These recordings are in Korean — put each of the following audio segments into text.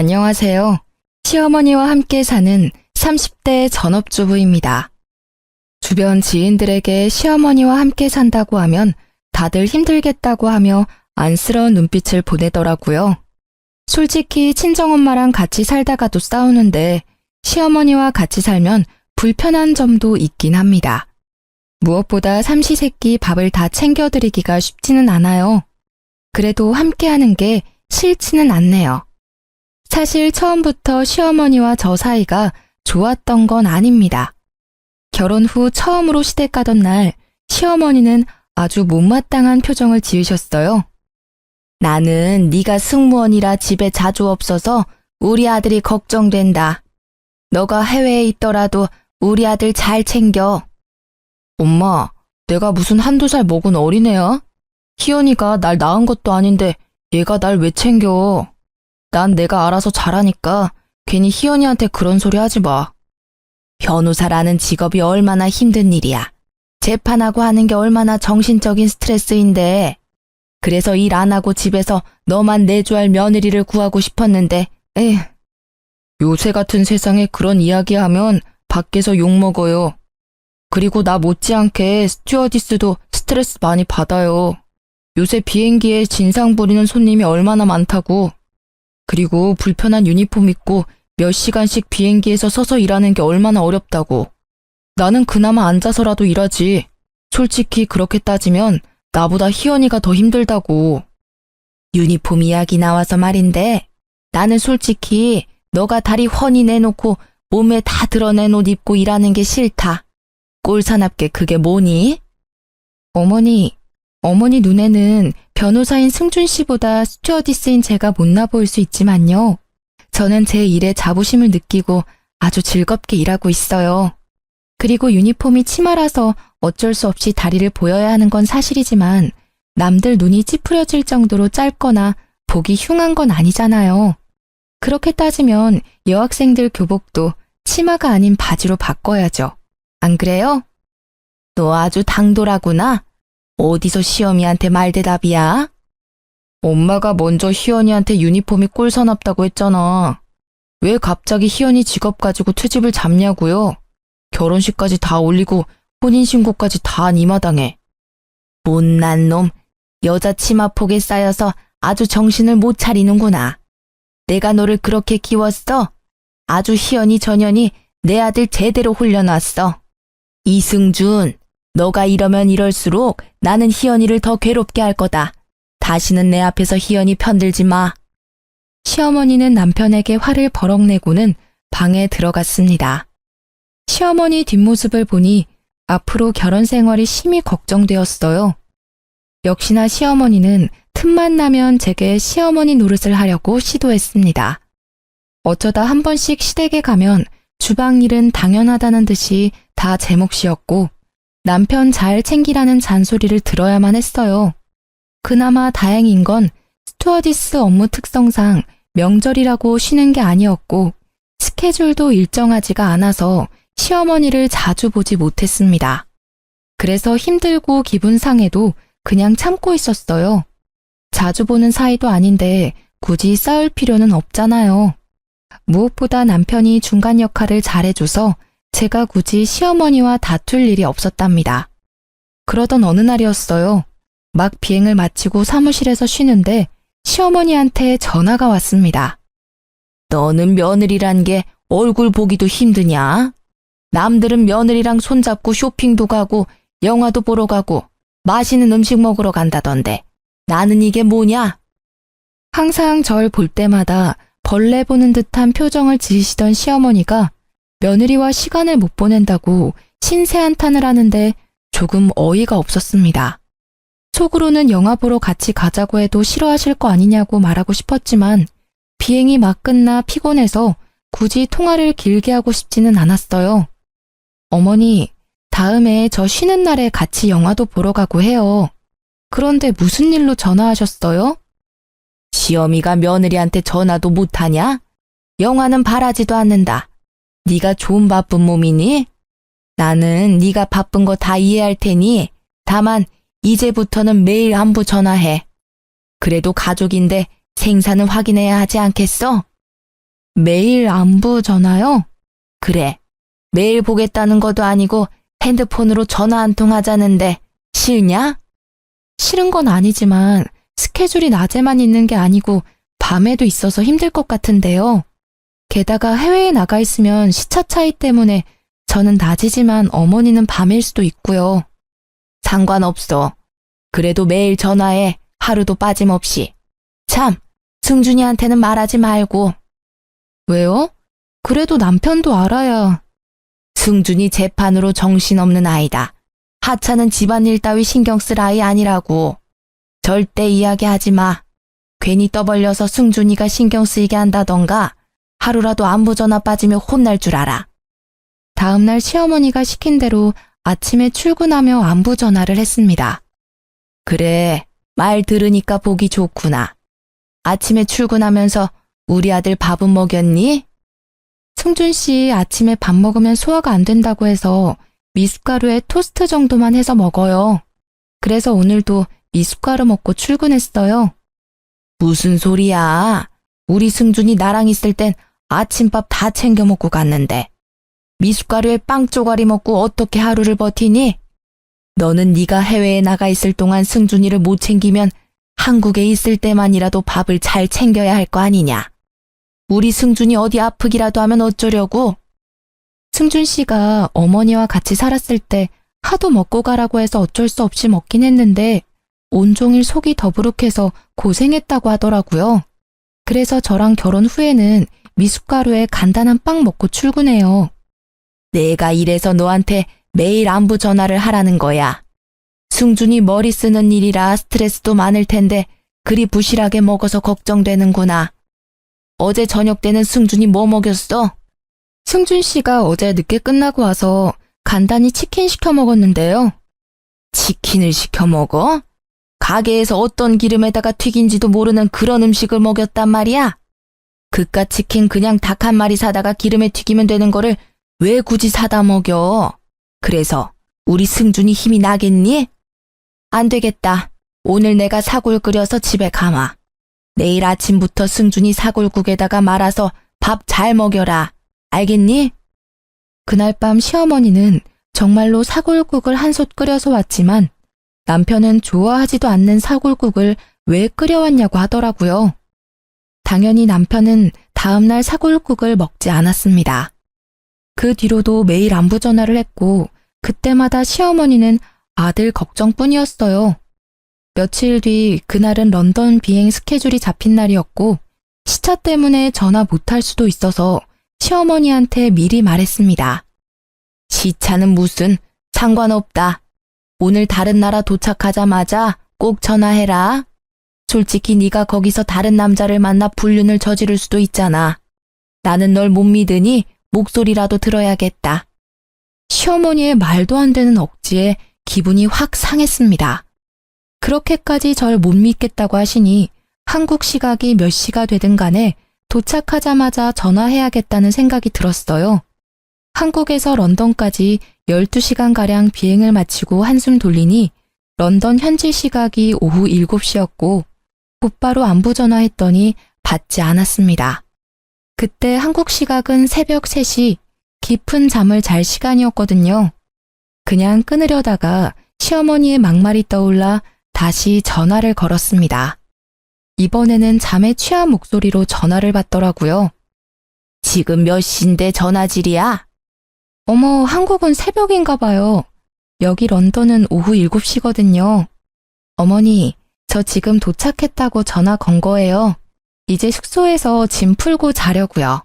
안녕하세요. 시어머니와 함께 사는 30대 전업주부입니다. 주변 지인들에게 시어머니와 함께 산다고 하면 다들 힘들겠다고 하며 안쓰러운 눈빛을 보내더라고요. 솔직히 친정엄마랑 같이 살다가도 싸우는데 시어머니와 같이 살면 불편한 점도 있긴 합니다. 무엇보다 삼시세끼 밥을 다 챙겨드리기가 쉽지는 않아요. 그래도 함께하는 게 싫지는 않네요. 사실 처음부터 시어머니와 저 사이가 좋았던 건 아닙니다. 결혼 후 처음으로 시댁 가던 날 시어머니는 아주 못마땅한 표정을 지으셨어요. 나는 네가 승무원이라 집에 자주 없어서 우리 아들이 걱정된다. 너가 해외에 있더라도 우리 아들 잘 챙겨. 엄마, 내가 무슨 한두 살 먹은 어린애야? 희연이가 날 낳은 것도 아닌데 얘가 날 왜 챙겨? 난 내가 알아서 잘하니까 괜히 희연이한테 그런 소리 하지 마. 변호사라는 직업이 얼마나 힘든 일이야. 재판하고 하는 게 얼마나 정신적인 스트레스인데. 그래서 일 안 하고 집에서 너만 내조할 며느리를 구하고 싶었는데, 에휴. 요새 같은 세상에 그런 이야기하면 밖에서 욕먹어요. 그리고 나 못지않게 스튜어디스도 스트레스 많이 받아요. 요새 비행기에 진상 부리는 손님이 얼마나 많다고. 그리고 불편한 유니폼 입고 몇 시간씩 비행기에서 서서 일하는 게 얼마나 어렵다고. 나는 그나마 앉아서라도 일하지. 솔직히 그렇게 따지면 나보다 희연이가 더 힘들다고. 유니폼 이야기 나와서 말인데 나는 솔직히 너가 다리 훤히 내놓고 몸에 다 드러낸 옷 입고 일하는 게 싫다. 꼴사납게 그게 뭐니? 어머니 눈에는 변호사인 승준 씨보다 스튜어디스인 제가 못나 보일 수 있지만요. 저는 제 일에 자부심을 느끼고 아주 즐겁게 일하고 있어요. 그리고 유니폼이 치마라서 어쩔 수 없이 다리를 보여야 하는 건 사실이지만 남들 눈이 찌푸려질 정도로 짧거나 보기 흉한 건 아니잖아요. 그렇게 따지면 여학생들 교복도 치마가 아닌 바지로 바꿔야죠. 안 그래요? 너 아주 당돌하구나. 어디서 시어미한테 말대답이야? 엄마가 먼저 희연이한테 유니폼이 꼴사납다고 했잖아. 왜 갑자기 희연이 직업 가지고 트집을 잡냐고요? 결혼식까지 다 올리고 혼인신고까지 다 한 이 마당에. 못난 놈, 여자 치마폭에 쌓여서 아주 정신을 못 차리는구나. 내가 너를 그렇게 키웠어? 아주 희연이 전현이 내 아들 제대로 훈련왔어. 이승준, 너가 이러면 이럴수록 나는 희연이를 더 괴롭게 할 거다. 다시는 내 앞에서 희연이 편들지 마. 시어머니는 남편에게 화를 버럭 내고는 방에 들어갔습니다. 시어머니 뒷모습을 보니 앞으로 결혼 생활이 심히 걱정되었어요. 역시나 시어머니는 틈만 나면 제게 시어머니 노릇을 하려고 시도했습니다. 어쩌다 한 번씩 시댁에 가면 주방 일은 당연하다는 듯이 다 제 몫이었고 남편 잘 챙기라는 잔소리를 들어야만 했어요. 그나마 다행인 건 스튜어디스 업무 특성상 명절이라고 쉬는 게 아니었고 스케줄도 일정하지가 않아서 시어머니를 자주 보지 못했습니다. 그래서 힘들고 기분 상해도 그냥 참고 있었어요. 자주 보는 사이도 아닌데 굳이 싸울 필요는 없잖아요. 무엇보다 남편이 중간 역할을 잘해줘서 제가 굳이 시어머니와 다툴 일이 없었답니다. 그러던 어느 날이었어요. 막 비행을 마치고 사무실에서 쉬는데 시어머니한테 전화가 왔습니다. 너는 며느리란 게 얼굴 보기도 힘드냐? 남들은 며느리랑 손잡고 쇼핑도 가고 영화도 보러 가고 맛있는 음식 먹으러 간다던데 나는 이게 뭐냐? 항상 절 볼 때마다 벌레 보는 듯한 표정을 지으시던 시어머니가 며느리와 시간을 못 보낸다고 신세한탄을 하는데 조금 어이가 없었습니다. 속으로는 영화 보러 같이 가자고 해도 싫어하실 거 아니냐고 말하고 싶었지만 비행이 막 끝나 피곤해서 굳이 통화를 길게 하고 싶지는 않았어요. 어머니, 다음에 저 쉬는 날에 같이 영화도 보러 가고 해요. 그런데 무슨 일로 전화하셨어요? 시어미가 며느리한테 전화도 못하냐? 영화는 바라지도 않는다. 네가 좀 바쁜 몸이니? 나는 네가 바쁜 거 다 이해할 테니 다만 이제부터는 매일 안부 전화해. 그래도 가족인데 생사는 확인해야 하지 않겠어? 매일 안부 전화요? 그래. 매일 보겠다는 것도 아니고 핸드폰으로 전화 한 통 하자는데 싫냐? 싫은 건 아니지만 스케줄이 낮에만 있는 게 아니고 밤에도 있어서 힘들 것 같은데요. 게다가 해외에 나가 있으면 시차 차이 때문에 저는 낮이지만 어머니는 밤일 수도 있고요. 상관없어. 그래도 매일 전화해. 하루도 빠짐없이. 참, 승준이한테는 말하지 말고. 왜요? 그래도 남편도 알아야. 승준이 재판으로 정신없는 아이다. 하차는 집안일 따위 신경 쓸 아이 아니라고. 절대 이야기하지 마. 괜히 떠벌려서 승준이가 신경 쓰이게 한다던가 하루라도 안부 전화 빠지면 혼날 줄 알아. 다음날 시어머니가 시킨 대로 아침에 출근하며 안부 전화를 했습니다. 그래, 말 들으니까 보기 좋구나. 아침에 출근하면서 우리 아들 밥은 먹였니? 승준 씨 아침에 밥 먹으면 소화가 안 된다고 해서 미숫가루에 토스트 정도만 해서 먹어요. 그래서 오늘도 미숫가루 먹고 출근했어요. 무슨 소리야? 우리 승준이 나랑 있을 땐 아침밥 다 챙겨 먹고 갔는데. 미숫가루에 빵 쪼가리 먹고 어떻게 하루를 버티니? 너는 네가 해외에 나가 있을 동안 승준이를 못 챙기면 한국에 있을 때만이라도 밥을 잘 챙겨야 할 거 아니냐? 우리 승준이 어디 아프기라도 하면 어쩌려고? 승준 씨가 어머니와 같이 살았을 때 하도 먹고 가라고 해서 어쩔 수 없이 먹긴 했는데 온종일 속이 더부룩해서 고생했다고 하더라고요. 그래서 저랑 결혼 후에는 미숫가루에 간단한 빵 먹고 출근해요. 내가 이래서 너한테 매일 안부 전화를 하라는 거야. 승준이 머리 쓰는 일이라 스트레스도 많을 텐데 그리 부실하게 먹어서 걱정되는구나. 어제 저녁 때는 승준이 뭐 먹였어? 승준 씨가 어제 늦게 끝나고 와서 간단히 치킨 시켜 먹었는데요. 치킨을 시켜 먹어? 가게에서 어떤 기름에다가 튀긴지도 모르는 그런 음식을 먹였단 말이야? 그깟 치킨 그냥 닭 한 마리 사다가 기름에 튀기면 되는 거를 왜 굳이 사다 먹여? 그래서 우리 승준이 힘이 나겠니? 안 되겠다. 오늘 내가 사골 끓여서 집에 가마. 내일 아침부터 승준이 사골국에다가 말아서 밥 잘 먹여라. 알겠니? 그날 밤 시어머니는 정말로 사골국을 한솥 끓여서 왔지만 남편은 좋아하지도 않는 사골국을 왜 끓여왔냐고 하더라고요. 당연히 남편은 다음날 사골국을 먹지 않았습니다. 그 뒤로도 매일 안부 전화를 했고 그때마다 시어머니는 아들 걱정뿐이었어요. 며칠 뒤 그날은 런던 비행 스케줄이 잡힌 날이었고 시차 때문에 전화 못할 수도 있어서 시어머니한테 미리 말했습니다. 시차는 무슨 상관없다. 오늘 다른 나라 도착하자마자 꼭 전화해라. 솔직히 네가 거기서 다른 남자를 만나 불륜을 저지를 수도 있잖아. 나는 널 못 믿으니 목소리라도 들어야겠다. 시어머니의 말도 안 되는 억지에 기분이 확 상했습니다. 그렇게까지 절 못 믿겠다고 하시니 한국 시각이 몇 시가 되든 간에 도착하자마자 전화해야겠다는 생각이 들었어요. 한국에서 런던까지 12시간가량 비행을 마치고 한숨 돌리니 런던 현지 시각이 오후 7시였고 곧바로 안부 전화했더니 받지 않았습니다. 그때 한국 시각은 새벽 3시, 깊은 잠을 잘 시간이었거든요. 그냥 끊으려다가 시어머니의 막말이 떠올라 다시 전화를 걸었습니다. 이번에는 잠에 취한 목소리로 전화를 받더라고요. 지금 몇 시인데 전화질이야? 어머, 한국은 새벽인가 봐요. 여기 런던은 오후 7시거든요. 어머니, 저 지금 도착했다고 전화 건 거예요. 이제 숙소에서 짐 풀고 자려고요.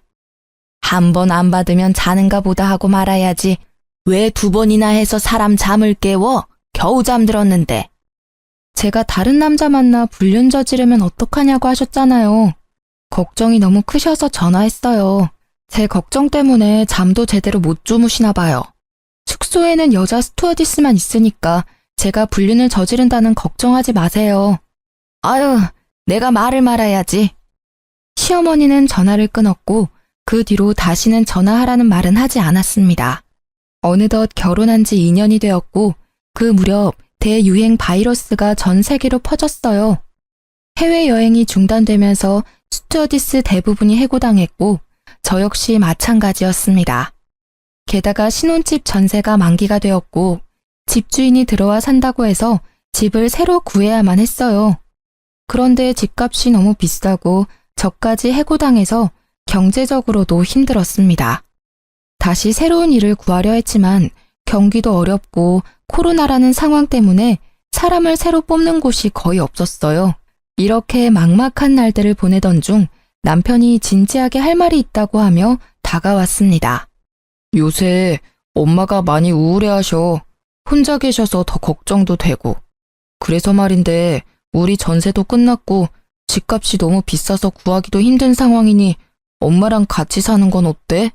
한 번 안 받으면 자는가 보다 하고 말아야지. 왜 2번이나 해서 사람 잠을 깨워? 겨우 잠들었는데. 제가 다른 남자 만나 불륜 저지르면 어떡하냐고 하셨잖아요. 걱정이 너무 크셔서 전화했어요. 제 걱정 때문에 잠도 제대로 못 주무시나 봐요. 숙소에는 여자 스튜어디스만 있으니까 제가 불륜을 저지른다는 걱정하지 마세요. 아유, 내가 말을 말아야지. 시어머니는 전화를 끊었고 그 뒤로 다시는 전화하라는 말은 하지 않았습니다. 어느덧 결혼한 지 2년이 되었고 그 무렵 대유행 바이러스가 전 세계로 퍼졌어요. 해외여행이 중단되면서 스튜어디스 대부분이 해고당했고 저 역시 마찬가지였습니다. 게다가 신혼집 전세가 만기가 되었고 집주인이 들어와 산다고 해서 집을 새로 구해야만 했어요. 그런데 집값이 너무 비싸고 저까지 해고당해서 경제적으로도 힘들었습니다. 다시 새로운 일을 구하려 했지만 경기도 어렵고 코로나라는 상황 때문에 사람을 새로 뽑는 곳이 거의 없었어요. 이렇게 막막한 날들을 보내던 중 남편이 진지하게 할 말이 있다고 하며 다가왔습니다. 요새 엄마가 많이 우울해하셔. 혼자 계셔서 더 걱정도 되고. 그래서 말인데 우리 전세도 끝났고 집값이 너무 비싸서 구하기도 힘든 상황이니 엄마랑 같이 사는 건 어때?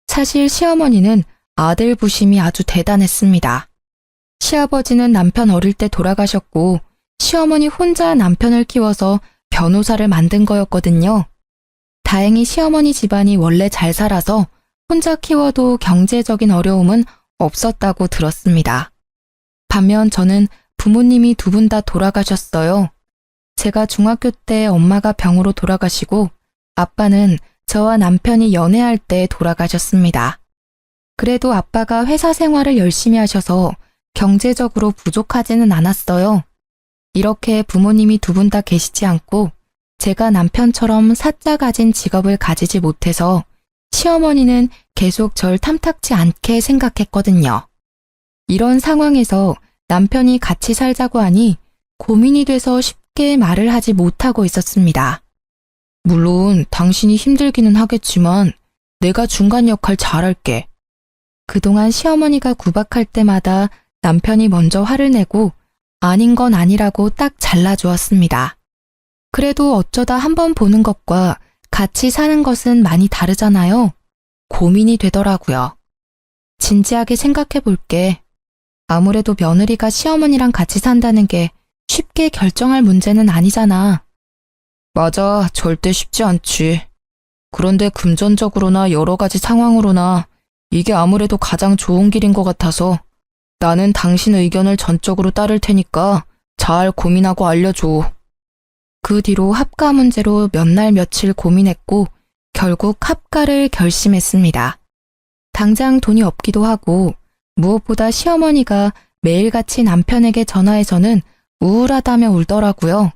사실 시어머니는 아들 부심이 아주 대단했습니다. 시아버지는 남편 어릴 때 돌아가셨고 시어머니 혼자 남편을 키워서 변호사를 만든 거였거든요. 다행히 시어머니 집안이 원래 잘 살아서 혼자 키워도 경제적인 어려움은 없었다고 들었습니다. 반면 저는 부모님이 두 분 다 돌아가셨어요. 제가 중학교 때 엄마가 병으로 돌아가시고 아빠는 저와 남편이 연애할 때 돌아가셨습니다. 그래도 아빠가 회사 생활을 열심히 하셔서 경제적으로 부족하지는 않았어요. 이렇게 부모님이 두 분 다 계시지 않고 제가 남편처럼 사짜 가진 직업을 가지지 못해서 시어머니는 계속 절 탐탁지 않게 생각했거든요. 이런 상황에서 남편이 같이 살자고 하니 고민이 돼서 쉽게 말을 하지 못하고 있었습니다. 물론 당신이 힘들기는 하겠지만 내가 중간 역할 잘할게. 그동안 시어머니가 구박할 때마다 남편이 먼저 화를 내고 아닌 건 아니라고 딱 잘라주었습니다. 그래도 어쩌다 한번 보는 것과 같이 사는 것은 많이 다르잖아요. 고민이 되더라고요. 진지하게 생각해 볼게. 아무래도 며느리가 시어머니랑 같이 산다는 게 쉽게 결정할 문제는 아니잖아. 맞아, 절대 쉽지 않지. 그런데 금전적으로나 여러 가지 상황으로나 이게 아무래도 가장 좋은 길인 것 같아서 나는 당신 의견을 전적으로 따를 테니까 잘 고민하고 알려줘. 그 뒤로 합가 문제로 몇 날 며칠 고민했고 결국 합가를 결심했습니다. 당장 돈이 없기도 하고 무엇보다 시어머니가 매일같이 남편에게 전화해서는 우울하다며 울더라고요.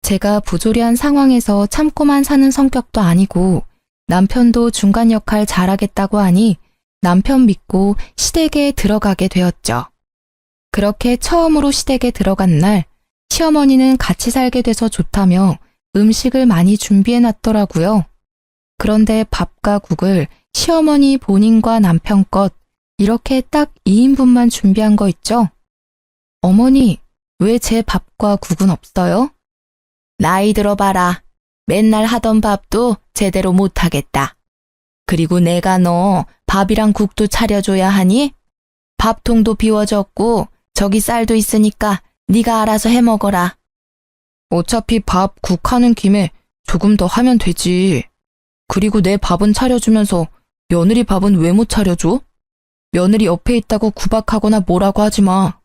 제가 부조리한 상황에서 참고만 사는 성격도 아니고 남편도 중간 역할 잘하겠다고 하니 남편 믿고 시댁에 들어가게 되었죠. 그렇게 처음으로 시댁에 들어간 날 시어머니는 같이 살게 돼서 좋다며 음식을 많이 준비해 놨더라고요. 그런데 밥과 국을 시어머니 본인과 남편 것 이렇게 딱 2인분만 준비한 거 있죠? 어머니, 왜 제 밥과 국은 없어요? 나이 들어봐라. 맨날 하던 밥도 제대로 못하겠다. 그리고 내가 너 밥이랑 국도 차려줘야 하니? 밥통도 비워졌고 저기 쌀도 있으니까 네가 알아서 해 먹어라. 어차피 밥, 국 하는 김에 조금 더 하면 되지. 그리고 내 밥은 차려주면서 며느리 밥은 왜 못 차려줘? 며느리 옆에 있다고 구박하거나 뭐라고 하지 마.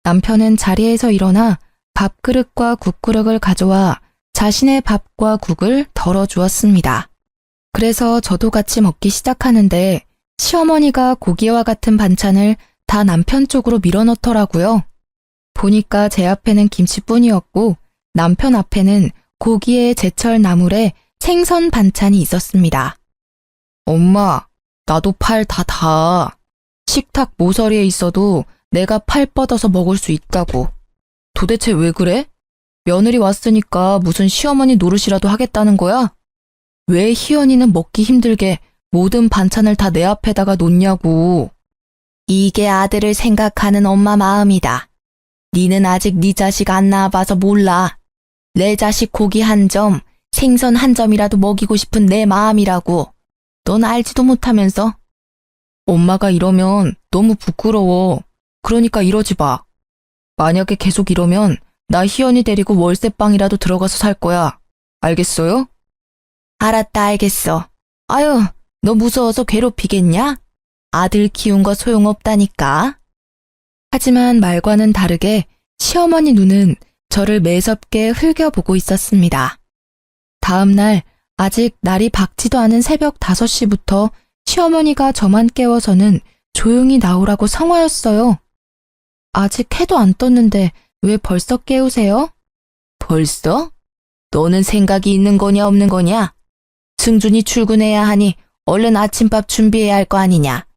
남편은 자리에서 일어나 밥그릇과 국그릇을 가져와 자신의 밥과 국을 덜어주었습니다. 그래서 저도 같이 먹기 시작하는데 시어머니가 고기와 같은 반찬을 다 남편 쪽으로 밀어넣더라고요. 보니까 제 앞에는 김치뿐이었고 남편 앞에는 고기에 제철 나물에 생선 반찬이 있었습니다. 엄마, 나도 팔 다 닿아. 식탁 모서리에 있어도 내가 팔 뻗어서 먹을 수 있다고. 도대체 왜 그래? 며느리 왔으니까 무슨 시어머니 노릇이라도 하겠다는 거야? 왜 희연이는 먹기 힘들게 모든 반찬을 다 내 앞에다가 놓냐고. 이게 아들을 생각하는 엄마 마음이다. 니는 아직 네 자식 안 낳아봐서 몰라. 내 자식 고기 한 점, 생선 한 점이라도 먹이고 싶은 내 마음이라고. 넌 알지도 못하면서. 엄마가 이러면 너무 부끄러워. 그러니까 이러지 마. 만약에 계속 이러면 나 희연이 데리고 월세방이라도 들어가서 살 거야. 알겠어요? 알았다, 알겠어. 아유, 너 무서워서 괴롭히겠냐? 아들 키운 거 소용없다니까. 하지만 말과는 다르게 시어머니 눈은 저를 매섭게 흘겨보고 있었습니다. 다음 날 아직 날이 밝지도 않은 새벽 5시부터 시어머니가 저만 깨워서는 조용히 나오라고 성화였어요. 아직 해도 안 떴는데 왜 벌써 깨우세요? 벌써? 너는 생각이 있는 거냐 없는 거냐? 승준이 출근해야 하니 얼른 아침밥 준비해야 할 거 아니냐?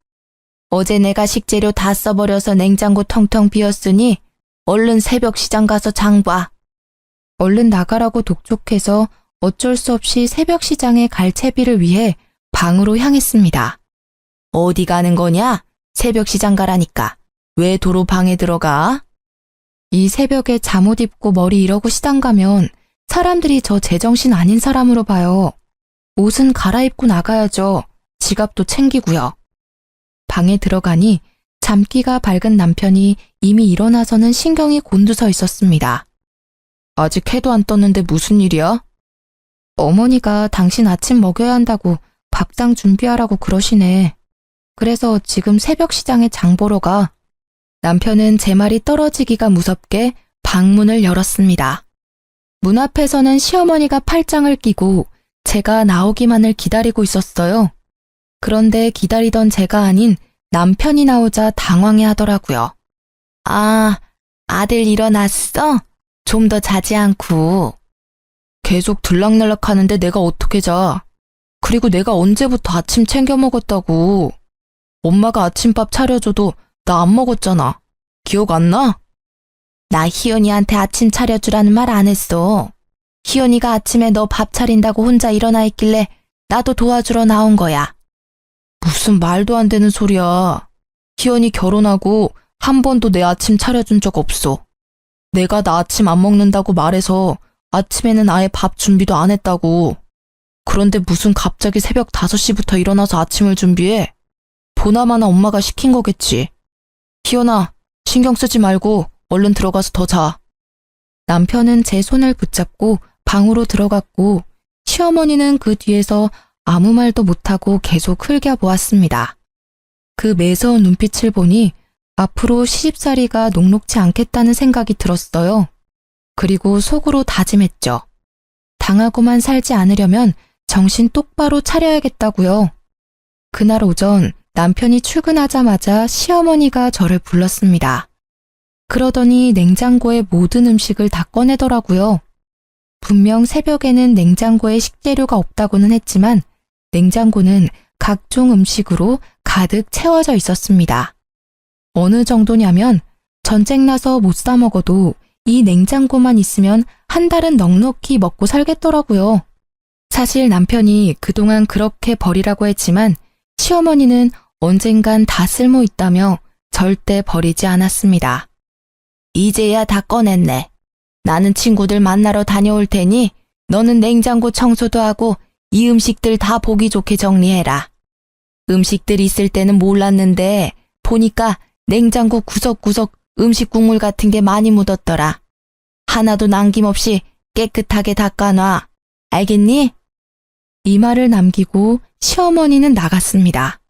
어제 내가 식재료 다 써버려서 냉장고 텅텅 비었으니 얼른 새벽 시장 가서 장 봐. 얼른 나가라고 독촉해서 어쩔 수 없이 새벽 시장에 갈 채비를 위해 방으로 향했습니다. 어디 가는 거냐? 새벽 시장 가라니까. 왜 도로 방에 들어가? 이 새벽에 잠옷 입고 머리 이러고 시장 가면 사람들이 저 제정신 아닌 사람으로 봐요. 옷은 갈아입고 나가야죠. 지갑도 챙기고요. 방에 들어가니 잠기가 밝은 남편이 이미 일어나서는 신경이 곤두서 있었습니다. 아직 해도 안 떴는데 무슨 일이야? 어머니가 당신 아침 먹여야 한다고 밥상 준비하라고 그러시네. 그래서 지금 새벽 시장에 장 보러 가. 남편은 제 말이 떨어지기가 무섭게 방문을 열었습니다. 문 앞에서는 시어머니가 팔짱을 끼고 제가 나오기만을 기다리고 있었어요. 그런데 기다리던 제가 아닌 남편이 나오자 당황해 하더라고요. 아, 아들 일어났어? 좀 더 자지 않고. 계속 들락날락 하는데 내가 어떻게 자. 그리고 내가 언제부터 아침 챙겨 먹었다고. 엄마가 아침밥 차려줘도 나 안 먹었잖아. 기억 안 나? 나 희연이한테 아침 차려주라는 말 안 했어. 희연이가 아침에 너 밥 차린다고 혼자 일어나 있길래 나도 도와주러 나온 거야. 무슨 말도 안 되는 소리야. 희연이 결혼하고 한 번도 내 아침 차려준 적 없어. 내가 나 아침 안 먹는다고 말해서 아침에는 아예 밥 준비도 안 했다고. 그런데 무슨 갑자기 새벽 5시부터 일어나서 아침을 준비해? 보나마나 엄마가 시킨 거겠지. 희연아, 신경 쓰지 말고 얼른 들어가서 더 자. 남편은 제 손을 붙잡고 방으로 들어갔고 시어머니는 그 뒤에서 아무 말도 못하고 계속 흘겨보았습니다. 그 매서운 눈빛을 보니 앞으로 시집살이가 녹록지 않겠다는 생각이 들었어요. 그리고 속으로 다짐했죠. 당하고만 살지 않으려면 정신 똑바로 차려야겠다고요. 그날 오전 남편이 출근하자마자 시어머니가 저를 불렀습니다. 그러더니 냉장고의 모든 음식을 다 꺼내더라고요. 분명 새벽에는 냉장고에 식재료가 없다고는 했지만 냉장고는 각종 음식으로 가득 채워져 있었습니다. 어느 정도냐면 전쟁 나서 못 사 먹어도 이 냉장고만 있으면 한 달은 넉넉히 먹고 살겠더라고요. 사실 남편이 그동안 그렇게 버리라고 했지만 시어머니는 언젠간 다 쓸모 있다며 절대 버리지 않았습니다. 이제야 다 꺼냈네. 나는 친구들 만나러 다녀올 테니 너는 냉장고 청소도 하고 이 음식들 다 보기 좋게 정리해라. 음식들 있을 때는 몰랐는데 보니까 냉장고 구석구석 음식 국물 같은 게 많이 묻었더라. 하나도 남김없이 깨끗하게 닦아놔. 알겠니? 이 말을 남기고 시어머니는 나갔습니다.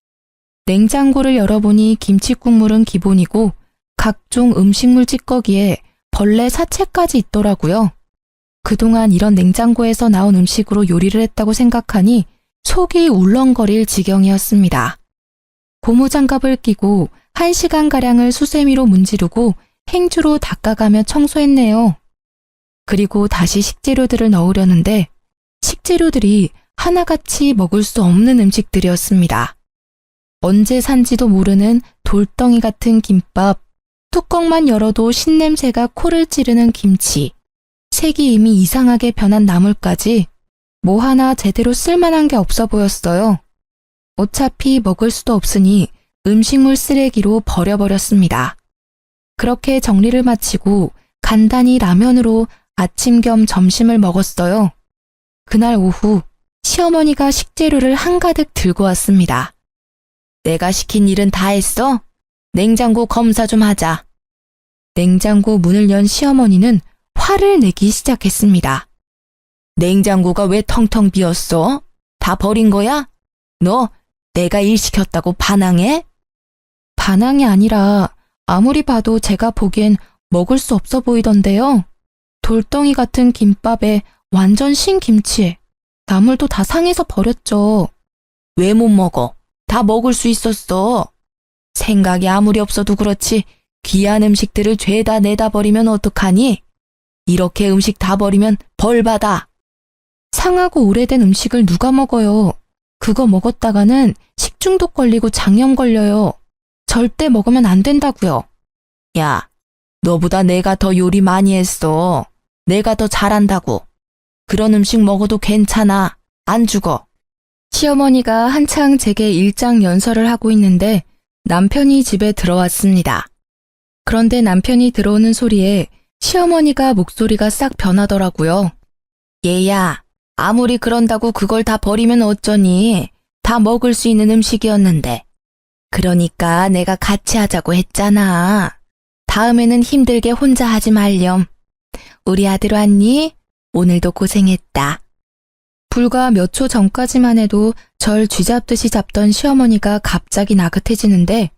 냉장고를 열어보니 김치 국물은 기본이고 각종 음식물 찌꺼기에 벌레 사체까지 있더라고요. 그동안 이런 냉장고에서 나온 음식으로 요리를 했다고 생각하니 속이 울렁거릴 지경이었습니다. 고무장갑을 끼고 1시간가량을 수세미로 문지르고 행주로 닦아가며 청소했네요. 그리고 다시 식재료들을 넣으려는데 식재료들이 하나같이 먹을 수 없는 음식들이었습니다. 언제 산지도 모르는 돌덩이 같은 김밥, 뚜껑만 열어도 신냄새가 코를 찌르는 김치, 색이 이미 이상하게 변한 나물까지 뭐 하나 제대로 쓸만한 게 없어 보였어요. 어차피 먹을 수도 없으니 음식물 쓰레기로 버려버렸습니다. 그렇게 정리를 마치고 간단히 라면으로 아침 겸 점심을 먹었어요. 그날 오후 시어머니가 식재료를 한가득 들고 왔습니다. 내가 시킨 일은 다 했어? 냉장고 검사 좀 하자. 냉장고 문을 연 시어머니는 화를 내기 시작했습니다. 냉장고가 왜 텅텅 비었어? 다 버린 거야? 너 내가 일 시켰다고 반항해? 반항이 아니라 아무리 봐도 제가 보기엔 먹을 수 없어 보이던데요. 돌덩이 같은 김밥에 완전 신김치에 나물도 다 상해서 버렸죠. 왜 못 먹어? 다 먹을 수 있었어. 생각이 아무리 없어도 그렇지 귀한 음식들을 죄다 내다 버리면 어떡하니? 이렇게 음식 다 버리면 벌 받아. 상하고 오래된 음식을 누가 먹어요? 그거 먹었다가는 식중독 걸리고 장염 걸려요. 절대 먹으면 안 된다고요. 야, 너보다 내가 더 요리 많이 했어. 내가 더 잘한다고. 그런 음식 먹어도 괜찮아. 안 죽어. 시어머니가 한창 제게 일장연설을 하고 있는데 남편이 집에 들어왔습니다. 그런데 남편이 들어오는 소리에 시어머니가 목소리가 싹 변하더라고요. 얘야, 아무리 그런다고 그걸 다 버리면 어쩌니? 다 먹을 수 있는 음식이었는데. 그러니까 내가 같이 하자고 했잖아. 다음에는 힘들게 혼자 하지 말렴. 우리 아들 왔니? 오늘도 고생했다. 불과 몇 초 전까지만 해도 절 쥐잡듯이 잡던 시어머니가 갑자기 나긋해지는데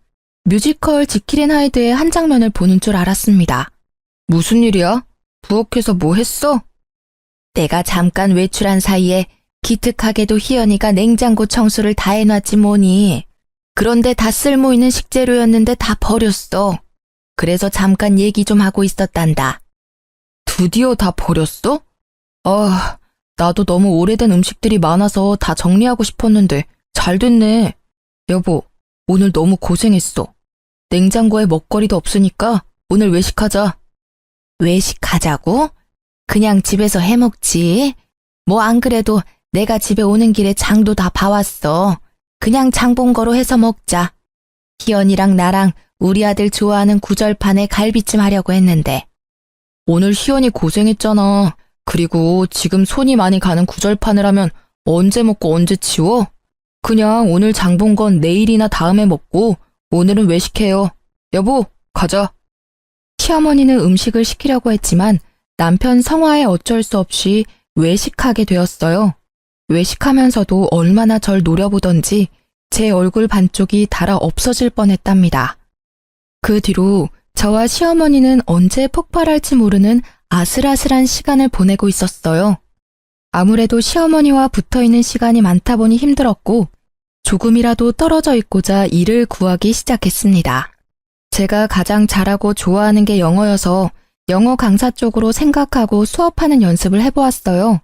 뮤지컬 지킬 앤 하이드의 한 장면을 보는 줄 알았습니다. 무슨 일이야? 부엌에서 뭐 했어? 내가 잠깐 외출한 사이에 기특하게도 희연이가 냉장고 청소를 다 해놨지 뭐니. 그런데 다 쓸모있는 식재료였는데 다 버렸어. 그래서 잠깐 얘기 좀 하고 있었단다. 드디어 다 버렸어? 아, 나도 너무 오래된 음식들이 많아서 다 정리하고 싶었는데 잘 됐네. 여보, 오늘 너무 고생했어. 냉장고에 먹거리도 없으니까 오늘 외식하자. 외식하자고? 그냥 집에서 해먹지. 뭐 안 그래도 내가 집에 오는 길에 장도 다 봐왔어. 그냥 장 본 거로 해서 먹자. 희연이랑 나랑 우리 아들 좋아하는 구절판에 갈비찜 하려고 했는데. 오늘 희연이 고생했잖아. 그리고 지금 손이 많이 가는 구절판을 하면 언제 먹고 언제 치워? 그냥 오늘 장 본 건 내일이나 다음에 먹고 오늘은 외식해요. 여보, 가자. 시어머니는 음식을 시키려고 했지만 남편 성화에 어쩔 수 없이 외식하게 되었어요. 외식하면서도 얼마나 절 노려보던지 제 얼굴 반쪽이 달아 없어질 뻔했답니다. 그 뒤로 저와 시어머니는 언제 폭발할지 모르는 아슬아슬한 시간을 보내고 있었어요. 아무래도 시어머니와 붙어있는 시간이 많다 보니 힘들었고 조금이라도 떨어져 있고자 일을 구하기 시작했습니다. 제가 가장 잘하고 좋아하는 게 영어여서 영어 강사 쪽으로 생각하고 수업하는 연습을 해보았어요.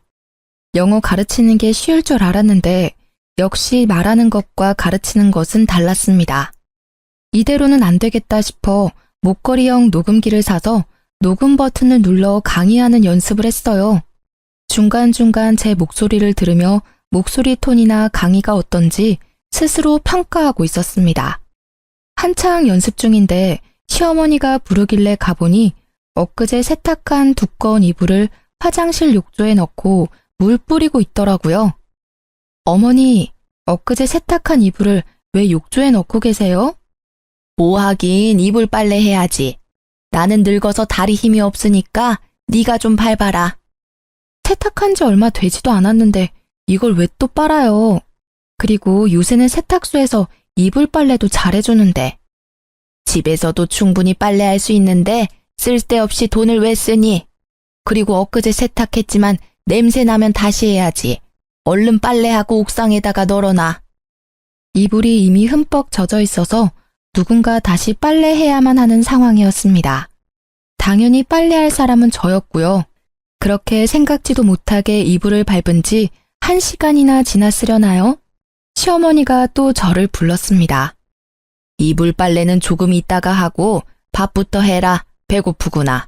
영어 가르치는 게 쉬울 줄 알았는데 역시 말하는 것과 가르치는 것은 달랐습니다. 이대로는 안 되겠다 싶어 목걸이형 녹음기를 사서 녹음 버튼을 눌러 강의하는 연습을 했어요. 중간중간 제 목소리를 들으며 목소리 톤이나 강의가 어떤지 스스로 평가하고 있었습니다. 한창 연습 중인데 시어머니가 부르길래 가보니 엊그제 세탁한 두꺼운 이불을 화장실 욕조에 넣고 물 뿌리고 있더라고요. 어머니, 엊그제 세탁한 이불을 왜 욕조에 넣고 계세요? 뭐 하긴 이불 빨래 해야지. 나는 늙어서 다리 힘이 없으니까 네가 좀 밟아라. 세탁한 지 얼마 되지도 않았는데 이걸 왜 또 빨아요? 그리고 요새는 세탁소에서 이불 빨래도 잘해주는데. 집에서도 충분히 빨래할 수 있는데 쓸데없이 돈을 왜 쓰니? 그리고 엊그제 세탁했지만 냄새 나면 다시 해야지. 얼른 빨래하고 옥상에다가 널어놔. 이불이 이미 흠뻑 젖어 있어서 누군가 다시 빨래해야만 하는 상황이었습니다. 당연히 빨래할 사람은 저였고요. 그렇게 생각지도 못하게 이불을 밟은 지 1시간이나 지났으려나요? 시어머니가 또 저를 불렀습니다. 이불 빨래는 조금 있다가 하고 밥부터 해라. 배고프구나.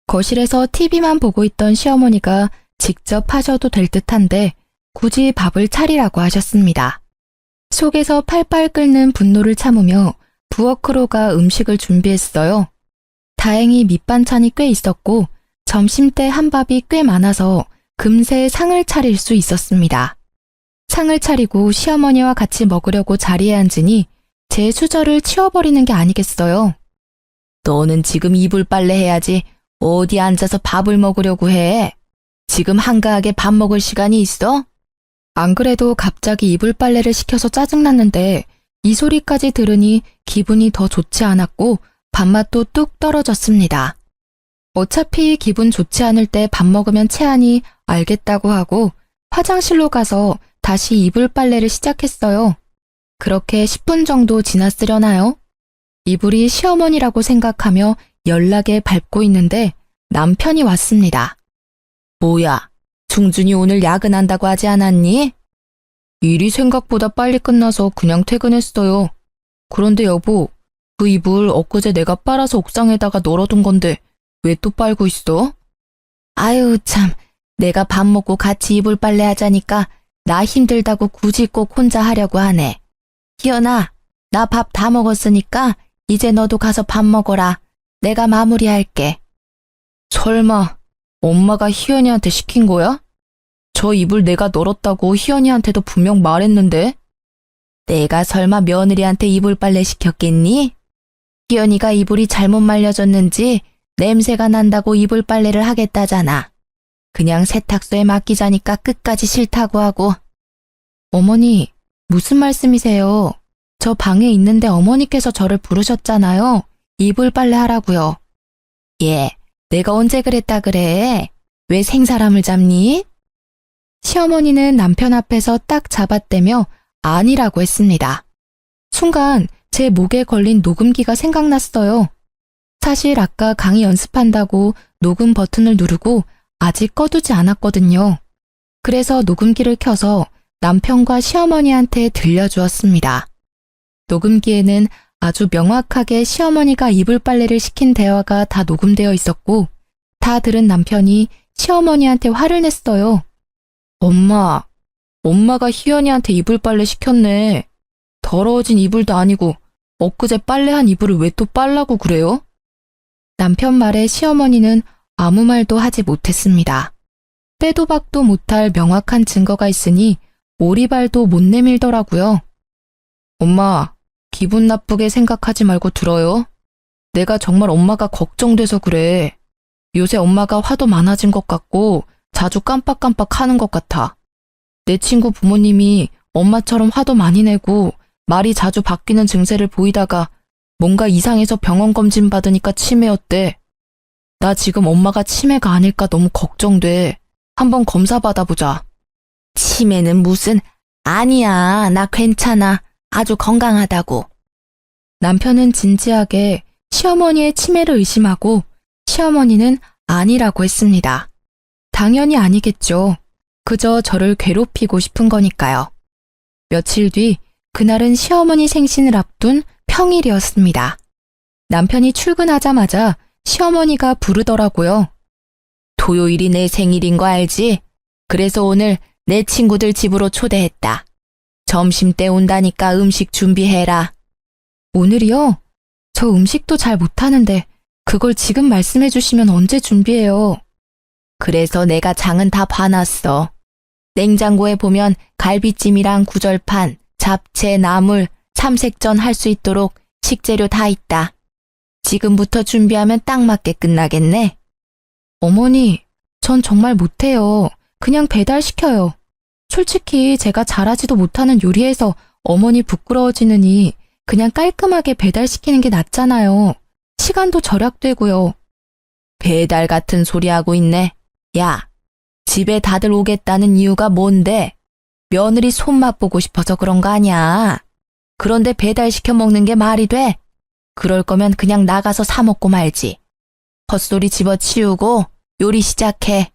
거실에서 TV만 보고 있던 시어머니가 직접 하셔도 될 듯한데 굳이 밥을 차리라고 하셨습니다. 속에서 팔팔 끓는 분노를 참으며 부엌으로 음식을 준비했어요. 다행히 밑반찬이 꽤 있었고 점심때 한밥이 꽤 많아서 금세 상을 차릴 수 있었습니다. 상을 차리고 시어머니와 같이 먹으려고 자리에 앉으니 제 수저를 치워버리는 게 아니겠어요. 너는 지금 이불 빨래 해야지 어디 앉아서 밥을 먹으려고 해. 지금 한가하게 밥 먹을 시간이 있어? 안 그래도 갑자기 이불 빨래를 시켜서 짜증났는데 이 소리까지 들으니 기분이 더 좋지 않았고 밥맛도 뚝 떨어졌습니다. 어차피 기분 좋지 않을 때 밥 먹으면 체하니 알겠다고 하고 화장실로 가서 다시 이불 빨래를 시작했어요. 그렇게 10분 정도 지났으려나요? 이불이 시어머니라고 생각하며 연락에 밟고 있는데 남편이 왔습니다. 뭐야, 중준이 오늘 야근한다고 하지 않았니? 일이 생각보다 빨리 끝나서 그냥 퇴근했어요. 그런데 여보, 그 이불 엊그제 내가 빨아서 옥상에다가 널어둔 건데 왜 또 빨고 있어? 아유 참, 내가 밥 먹고 같이 이불 빨래 하자니까 나 힘들다고 굳이 꼭 혼자 하려고 하네. 희연아, 나 밥 다 먹었으니까 이제 너도 가서 밥 먹어라. 내가 마무리할게. 설마 엄마가 희연이한테 시킨 거야? 저 이불 내가 널었다고 희연이한테도 분명 말했는데? 내가 설마 며느리한테 이불 빨래 시켰겠니? 희연이가 이불이 잘못 말려졌는지 냄새가 난다고 이불 빨래를 하겠다잖아. 그냥 세탁소에 맡기자니까 끝까지 싫다고 하고. 어머니, 무슨 말씀이세요? 저 방에 있는데 어머니께서 저를 부르셨잖아요. 이불 빨래 하라고요. 예, 내가 언제 그랬다 그래? 왜 생사람을 잡니? 시어머니는 남편 앞에서 딱 잡아떼며 아니라고 했습니다. 순간 제 목에 걸린 녹음기가 생각났어요. 사실 아까 강의 연습한다고 녹음 버튼을 누르고 아직 꺼두지 않았거든요. 그래서 녹음기를 켜서 남편과 시어머니한테 들려주었습니다. 녹음기에는 아주 명확하게 시어머니가 이불 빨래를 시킨 대화가 다 녹음되어 있었고, 다 들은 남편이 시어머니한테 화를 냈어요. 엄마가 희연이한테 이불 빨래 시켰네. 더러워진 이불도 아니고 엊그제 빨래한 이불을 왜 또 빨라고 그래요? 남편 말에 시어머니는 아무 말도 하지 못했습니다. 빼도 박도 못할 명확한 증거가 있으니 오리발도 못 내밀더라고요. 엄마, 기분 나쁘게 생각하지 말고 들어요. 내가 정말 엄마가 걱정돼서 그래. 요새 엄마가 화도 많아진 것 같고 자주 깜빡깜빡 하는 것 같아. 내 친구 부모님이 엄마처럼 화도 많이 내고 말이 자주 바뀌는 증세를 보이다가 뭔가 이상해서 병원 검진 받으니까 치매였대. 나 지금 엄마가 치매가 아닐까 너무 걱정돼. 한번 검사 받아보자. 치매는 무슨, 아니야, 나 괜찮아. 아주 건강하다고. 남편은 진지하게 시어머니의 치매를 의심하고 시어머니는 아니라고 했습니다. 당연히 아니겠죠. 그저 저를 괴롭히고 싶은 거니까요. 며칠 뒤, 그날은 시어머니 생신을 앞둔 평일이었습니다. 남편이 출근하자마자 시어머니가 부르더라고요. 토요일이 내 생일인 거 알지? 그래서 오늘 내 친구들 집으로 초대했다. 점심때 온다니까 음식 준비해라. 오늘이요? 저 음식도 잘 못하는데 그걸 지금 말씀해 주시면 언제 준비해요? 그래서 내가 장은 다 봐놨어. 냉장고에 보면 갈비찜이랑 구절판, 잡채, 나물, 삼색전 할 수 있도록 식재료 다 있다. 지금부터 준비하면 딱 맞게 끝나겠네. 어머니, 전 정말 못해요. 그냥 배달시켜요. 솔직히 제가 잘하지도 못하는 요리에서 어머니 부끄러워지느니 그냥 깔끔하게 배달시키는 게 낫잖아요. 시간도 절약되고요. 배달 같은 소리 하고 있네. 야, 집에 다들 오겠다는 이유가 뭔데? 며느리 손맛 보고 싶어서 그런 거 아니야. 그런데 배달시켜 먹는 게 말이 돼? 그럴 거면 그냥 나가서 사 먹고 말지. 헛소리 집어치우고 요리 시작해.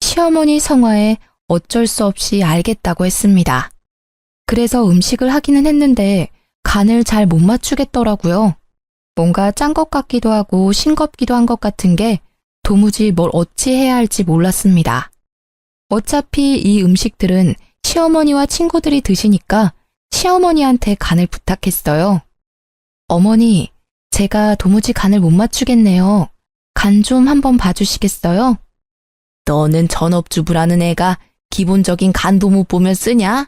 시어머니 성화에 어쩔 수 없이 알겠다고 했습니다. 그래서 음식을 하기는 했는데 간을 잘 못 맞추겠더라고요. 뭔가 짠 것 같기도 하고 싱겁기도 한 것 같은 게 도무지 뭘 어찌 해야 할지 몰랐습니다. 어차피 이 음식들은 시어머니와 친구들이 드시니까 시어머니한테 간을 부탁했어요. 어머니, 제가 도무지 간을 못 맞추겠네요. 간 좀 한번 봐주시겠어요? 너는 전업주부라는 애가 기본적인 간도 못 보면 쓰냐?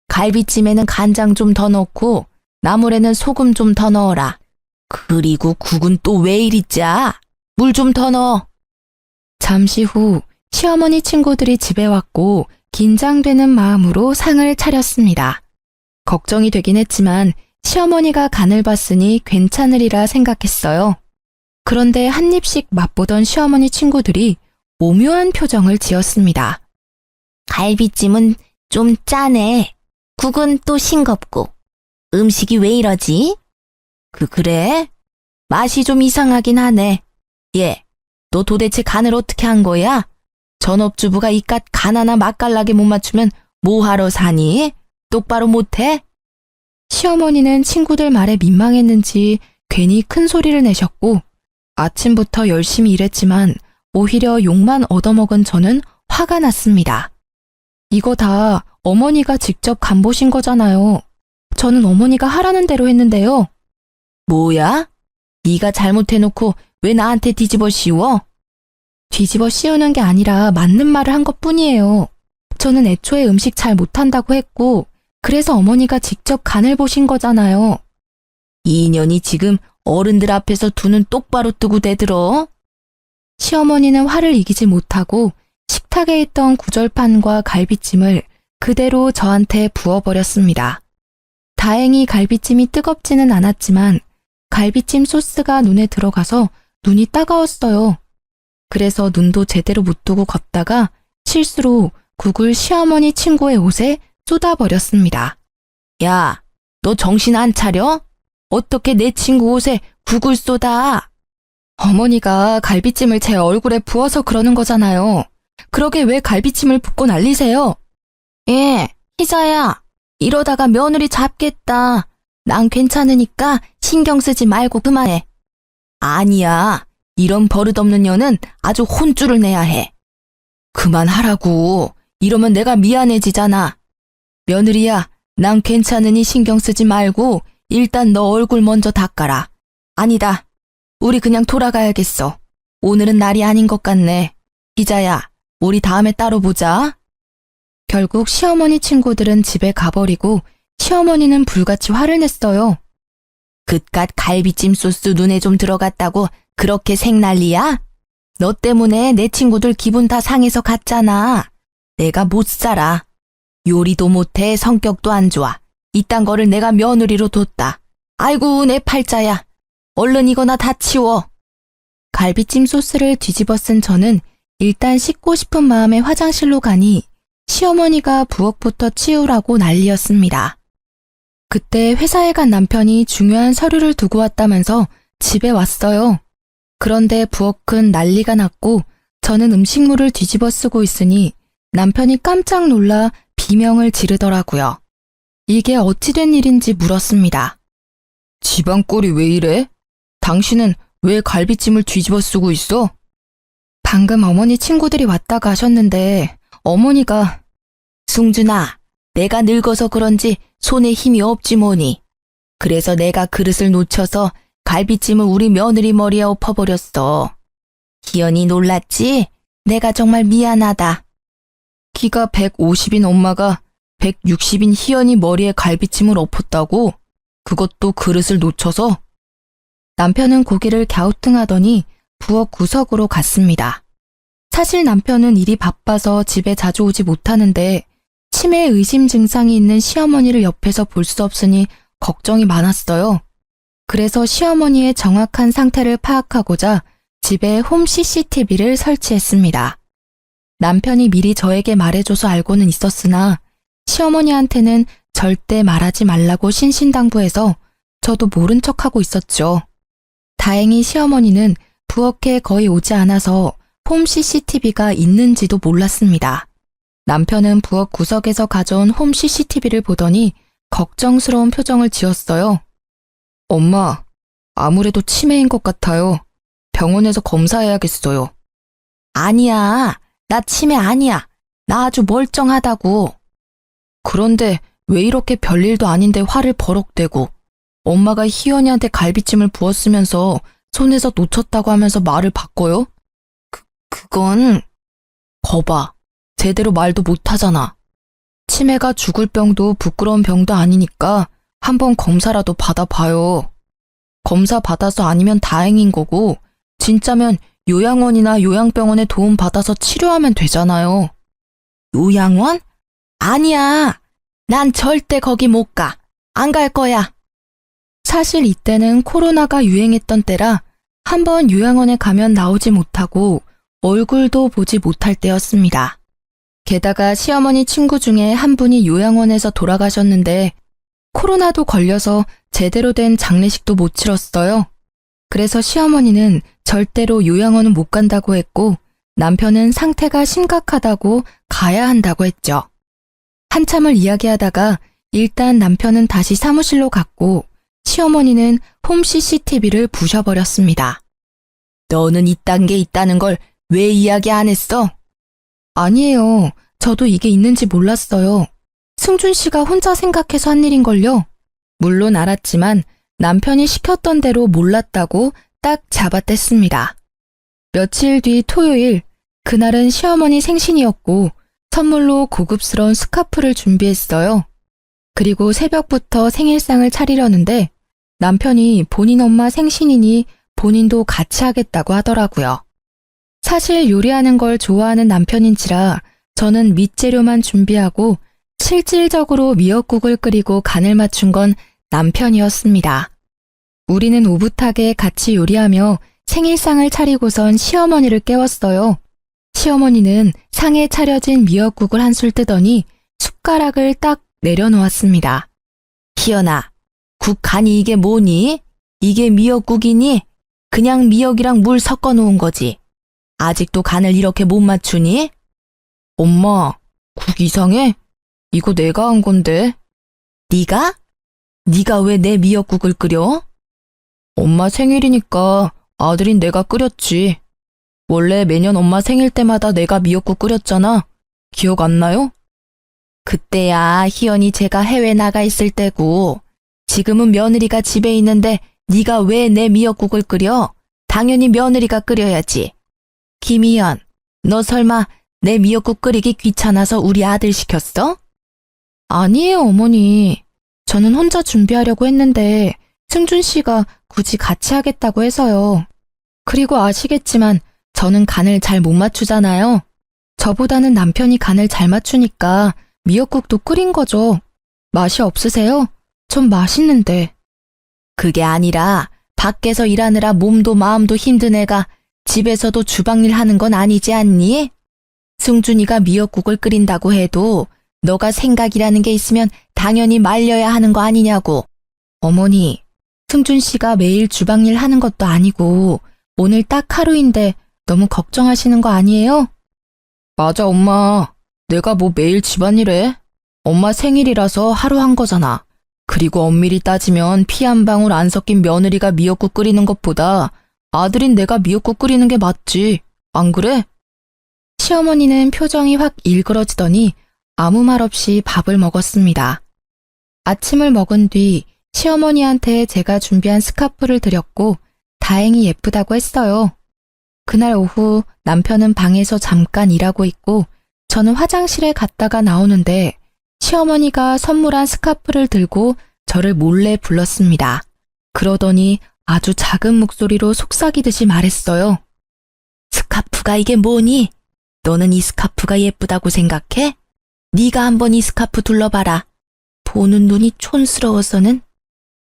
갈비찜에는 간장 좀 더 넣고 나물에는 소금 좀 더 넣어라. 그리고 국은 또 왜 이리 짜? 물 좀 더 넣어. 잠시 후 시어머니 친구들이 집에 왔고 긴장되는 마음으로 상을 차렸습니다. 걱정이 되긴 했지만 시어머니가 간을 봤으니 괜찮으리라 생각했어요. 그런데 한 입씩 맛보던 시어머니 친구들이 오묘한 표정을 지었습니다. 갈비찜은 좀 짜네. 국은 또 싱겁고. 음식이 왜 이러지? 그래? 맛이 좀 이상하긴 하네. 얘, 너 도대체 간을 어떻게 한 거야? 전업주부가 이깟 간 하나 맛깔나게 못 맞추면 뭐하러 사니? 똑바로 못해? 시어머니는 친구들 말에 민망했는지 괜히 큰 소리를 내셨고 아침부터 열심히 일했지만 오히려 욕만 얻어먹은 저는 화가 났습니다. 이거 다 어머니가 직접 간 보신 거잖아요. 저는 어머니가 하라는 대로 했는데요. 뭐야? 네가 잘못해놓고 왜 나한테 뒤집어 씌워? 뒤집어 씌우는 게 아니라 맞는 말을 한 것뿐이에요. 저는 애초에 음식 잘 못한다고 했고 그래서 어머니가 직접 간을 보신 거잖아요. 이 년이 지금 어른들 앞에서 두 눈 똑바로 뜨고 대들어? 시어머니는 화를 이기지 못하고 식탁에 있던 구절판과 갈비찜을 그대로 저한테 부어버렸습니다. 다행히 갈비찜이 뜨겁지는 않았지만 갈비찜 소스가 눈에 들어가서 눈이 따가웠어요. 그래서 눈도 제대로 못 뜨고 걷다가 실수로 국을 시어머니 친구의 옷에 쏟아버렸습니다. 야, 너 정신 안 차려? 어떻게 내 친구 옷에 국을 쏟아? 어머니가 갈비찜을 제 얼굴에 부어서 그러는 거잖아요. 그러게 왜 갈비찜을 붓고 난리세요? 예, 희자야. 이러다가 며느리 잡겠다. 난 괜찮으니까 신경 쓰지 말고 그만해. 아니야. 이런 버릇없는 년은 아주 혼쭐을 내야 해. 그만하라고. 이러면 내가 미안해지잖아. 며느리야, 난 괜찮으니 신경 쓰지 말고 일단 너 얼굴 먼저 닦아라. 아니다. 우리 그냥 돌아가야겠어. 오늘은 날이 아닌 것 같네. 희자야, 우리 다음에 따로 보자. 결국 시어머니 친구들은 집에 가버리고 시어머니는 불같이 화를 냈어요. 그깟 갈비찜 소스 눈에 좀 들어갔다고 그렇게 생난리야? 너 때문에 내 친구들 기분 다 상해서 갔잖아. 내가 못 살아. 요리도 못해 성격도 안 좋아. 이딴 거를 내가 며느리로 뒀다. 아이고 내 팔자야. 얼른 이거나 다 치워. 갈비찜 소스를 뒤집어 쓴 저는 일단 씻고 싶은 마음에 화장실로 가니 시어머니가 부엌부터 치우라고 난리였습니다. 그때 회사에 간 남편이 중요한 서류를 두고 왔다면서 집에 왔어요. 그런데 부엌은 난리가 났고 저는 음식물을 뒤집어 쓰고 있으니 남편이 깜짝 놀라 비명을 지르더라고요. 이게 어찌된 일인지 물었습니다. 집안 꼴이 왜 이래? 당신은 왜 갈비찜을 뒤집어 쓰고 있어? 방금 어머니 친구들이 왔다 가셨는데 어머니가 승준아, 내가 늙어서 그런지 손에 힘이 없지 뭐니. 그래서 내가 그릇을 놓쳐서 갈비찜을 우리 며느리 머리에 엎어버렸어. 희연이 놀랐지? 내가 정말 미안하다. 키가 150인 엄마가 160인 희연이 머리에 갈비찜을 엎었다고? 그것도 그릇을 놓쳐서? 남편은 고개를 갸우뚱하더니 부엌 구석으로 갔습니다. 사실 남편은 일이 바빠서 집에 자주 오지 못하는데 치매 의심 증상이 있는 시어머니를 옆에서 볼 수 없으니 걱정이 많았어요. 그래서 시어머니의 정확한 상태를 파악하고자 집에 홈 CCTV를 설치했습니다. 남편이 미리 저에게 말해줘서 알고는 있었으나 시어머니한테는 절대 말하지 말라고 신신당부해서 저도 모른 척하고 있었죠. 다행히 시어머니는 부엌에 거의 오지 않아서 홈 CCTV가 있는지도 몰랐습니다. 남편은 부엌 구석에서 가져온 홈 CCTV를 보더니 걱정스러운 표정을 지었어요. 엄마, 아무래도 치매인 것 같아요. 병원에서 검사해야겠어요. 아니야, 나 치매 아니야. 나 아주 멀쩡하다고. 그런데 왜 이렇게 별일도 아닌데 화를 버럭대고 엄마가 희연이한테 갈비찜을 부었으면서 손에서 놓쳤다고 하면서 말을 바꿔요? 그건... 거봐, 제대로 말도 못하잖아. 치매가 죽을 병도 부끄러운 병도 아니니까 한번 검사라도 받아봐요. 검사 받아서 아니면 다행인 거고 진짜면 요양원이나 요양병원에 도움 받아서 치료하면 되잖아요. 요양원? 아니야. 난 절대 거기 못 가. 안 갈 거야. 사실 이때는 코로나가 유행했던 때라 한번 요양원에 가면 나오지 못하고 얼굴도 보지 못할 때였습니다. 게다가 시어머니 친구 중에 한 분이 요양원에서 돌아가셨는데 코로나도 걸려서 제대로 된 장례식도 못 치렀어요. 그래서 시어머니는 절대로 요양원은 못 간다고 했고 남편은 상태가 심각하다고 가야 한다고 했죠. 한참을 이야기하다가 일단 남편은 다시 사무실로 갔고 시어머니는 홈 CCTV를 부셔버렸습니다. 너는 이딴 게 있다는 걸 왜 이야기 안 했어? 아니에요. 저도 이게 있는지 몰랐어요. 승준 씨가 혼자 생각해서 한 일인걸요. 물론 알았지만 남편이 시켰던 대로 몰랐다고 딱 잡아댔습니다. 며칠 뒤 토요일, 그날은 시어머니 생신이었고 선물로 고급스러운 스카프를 준비했어요. 그리고 새벽부터 생일상을 차리려는데 남편이 본인 엄마 생신이니 본인도 같이 하겠다고 하더라고요. 사실 요리하는 걸 좋아하는 남편인지라 저는 밑재료만 준비하고 실질적으로 미역국을 끓이고 간을 맞춘 건 남편이었습니다. 우리는 오붓하게 같이 요리하며 생일상을 차리고선 시어머니를 깨웠어요. 시어머니는 상에 차려진 미역국을 한술 뜨더니 숟가락을 딱 내려놓았습니다. 희연아, 국 간이 이게 뭐니? 이게 미역국이니? 그냥 미역이랑 물 섞어 놓은 거지. 아직도 간을 이렇게 못 맞추니? 엄마, 국 이상해? 이거 내가 한 건데. 네가? 네가 왜 내 미역국을 끓여? 엄마 생일이니까 아들인 내가 끓였지. 원래 매년 엄마 생일 때마다 내가 미역국 끓였잖아. 기억 안 나요? 그때야 희연이 제가 해외 나가 있을 때고 지금은 며느리가 집에 있는데 네가 왜 내 미역국을 끓여? 당연히 며느리가 끓여야지. 김희연, 너 설마 내 미역국 끓이기 귀찮아서 우리 아들 시켰어? 아니에요, 어머니. 저는 혼자 준비하려고 했는데 승준 씨가 굳이 같이 하겠다고 해서요. 그리고 아시겠지만 저는 간을 잘 못 맞추잖아요. 저보다는 남편이 간을 잘 맞추니까 미역국도 끓인 거죠. 맛이 없으세요? 전 맛있는데. 그게 아니라 밖에서 일하느라 몸도 마음도 힘든 애가 집에서도 주방일 하는 건 아니지 않니? 승준이가 미역국을 끓인다고 해도 너가 생각이라는 게 있으면 당연히 말려야 하는 거 아니냐고. 어머니, 승준 씨가 매일 주방일 하는 것도 아니고 오늘 딱 하루인데 너무 걱정하시는 거 아니에요? 맞아, 엄마. 내가 뭐 매일 집안일해? 엄마 생일이라서 하루 한 거잖아. 그리고 엄밀히 따지면 피 한 방울 안 섞인 며느리가 미역국 끓이는 것보다 아들인 내가 미역국 끓이는 게 맞지. 안 그래? 시어머니는 표정이 확 일그러지더니 아무 말 없이 밥을 먹었습니다. 아침을 먹은 뒤 시어머니한테 제가 준비한 스카프를 드렸고 다행히 예쁘다고 했어요. 그날 오후 남편은 방에서 잠깐 일하고 있고 저는 화장실에 갔다가 나오는데 시어머니가 선물한 스카프를 들고 저를 몰래 불렀습니다. 그러더니 아주 작은 목소리로 속삭이듯이 말했어요. 스카프가 이게 뭐니? 너는 이 스카프가 예쁘다고 생각해? 네가 한번 이 스카프 둘러봐라. 보는 눈이 촌스러워서는.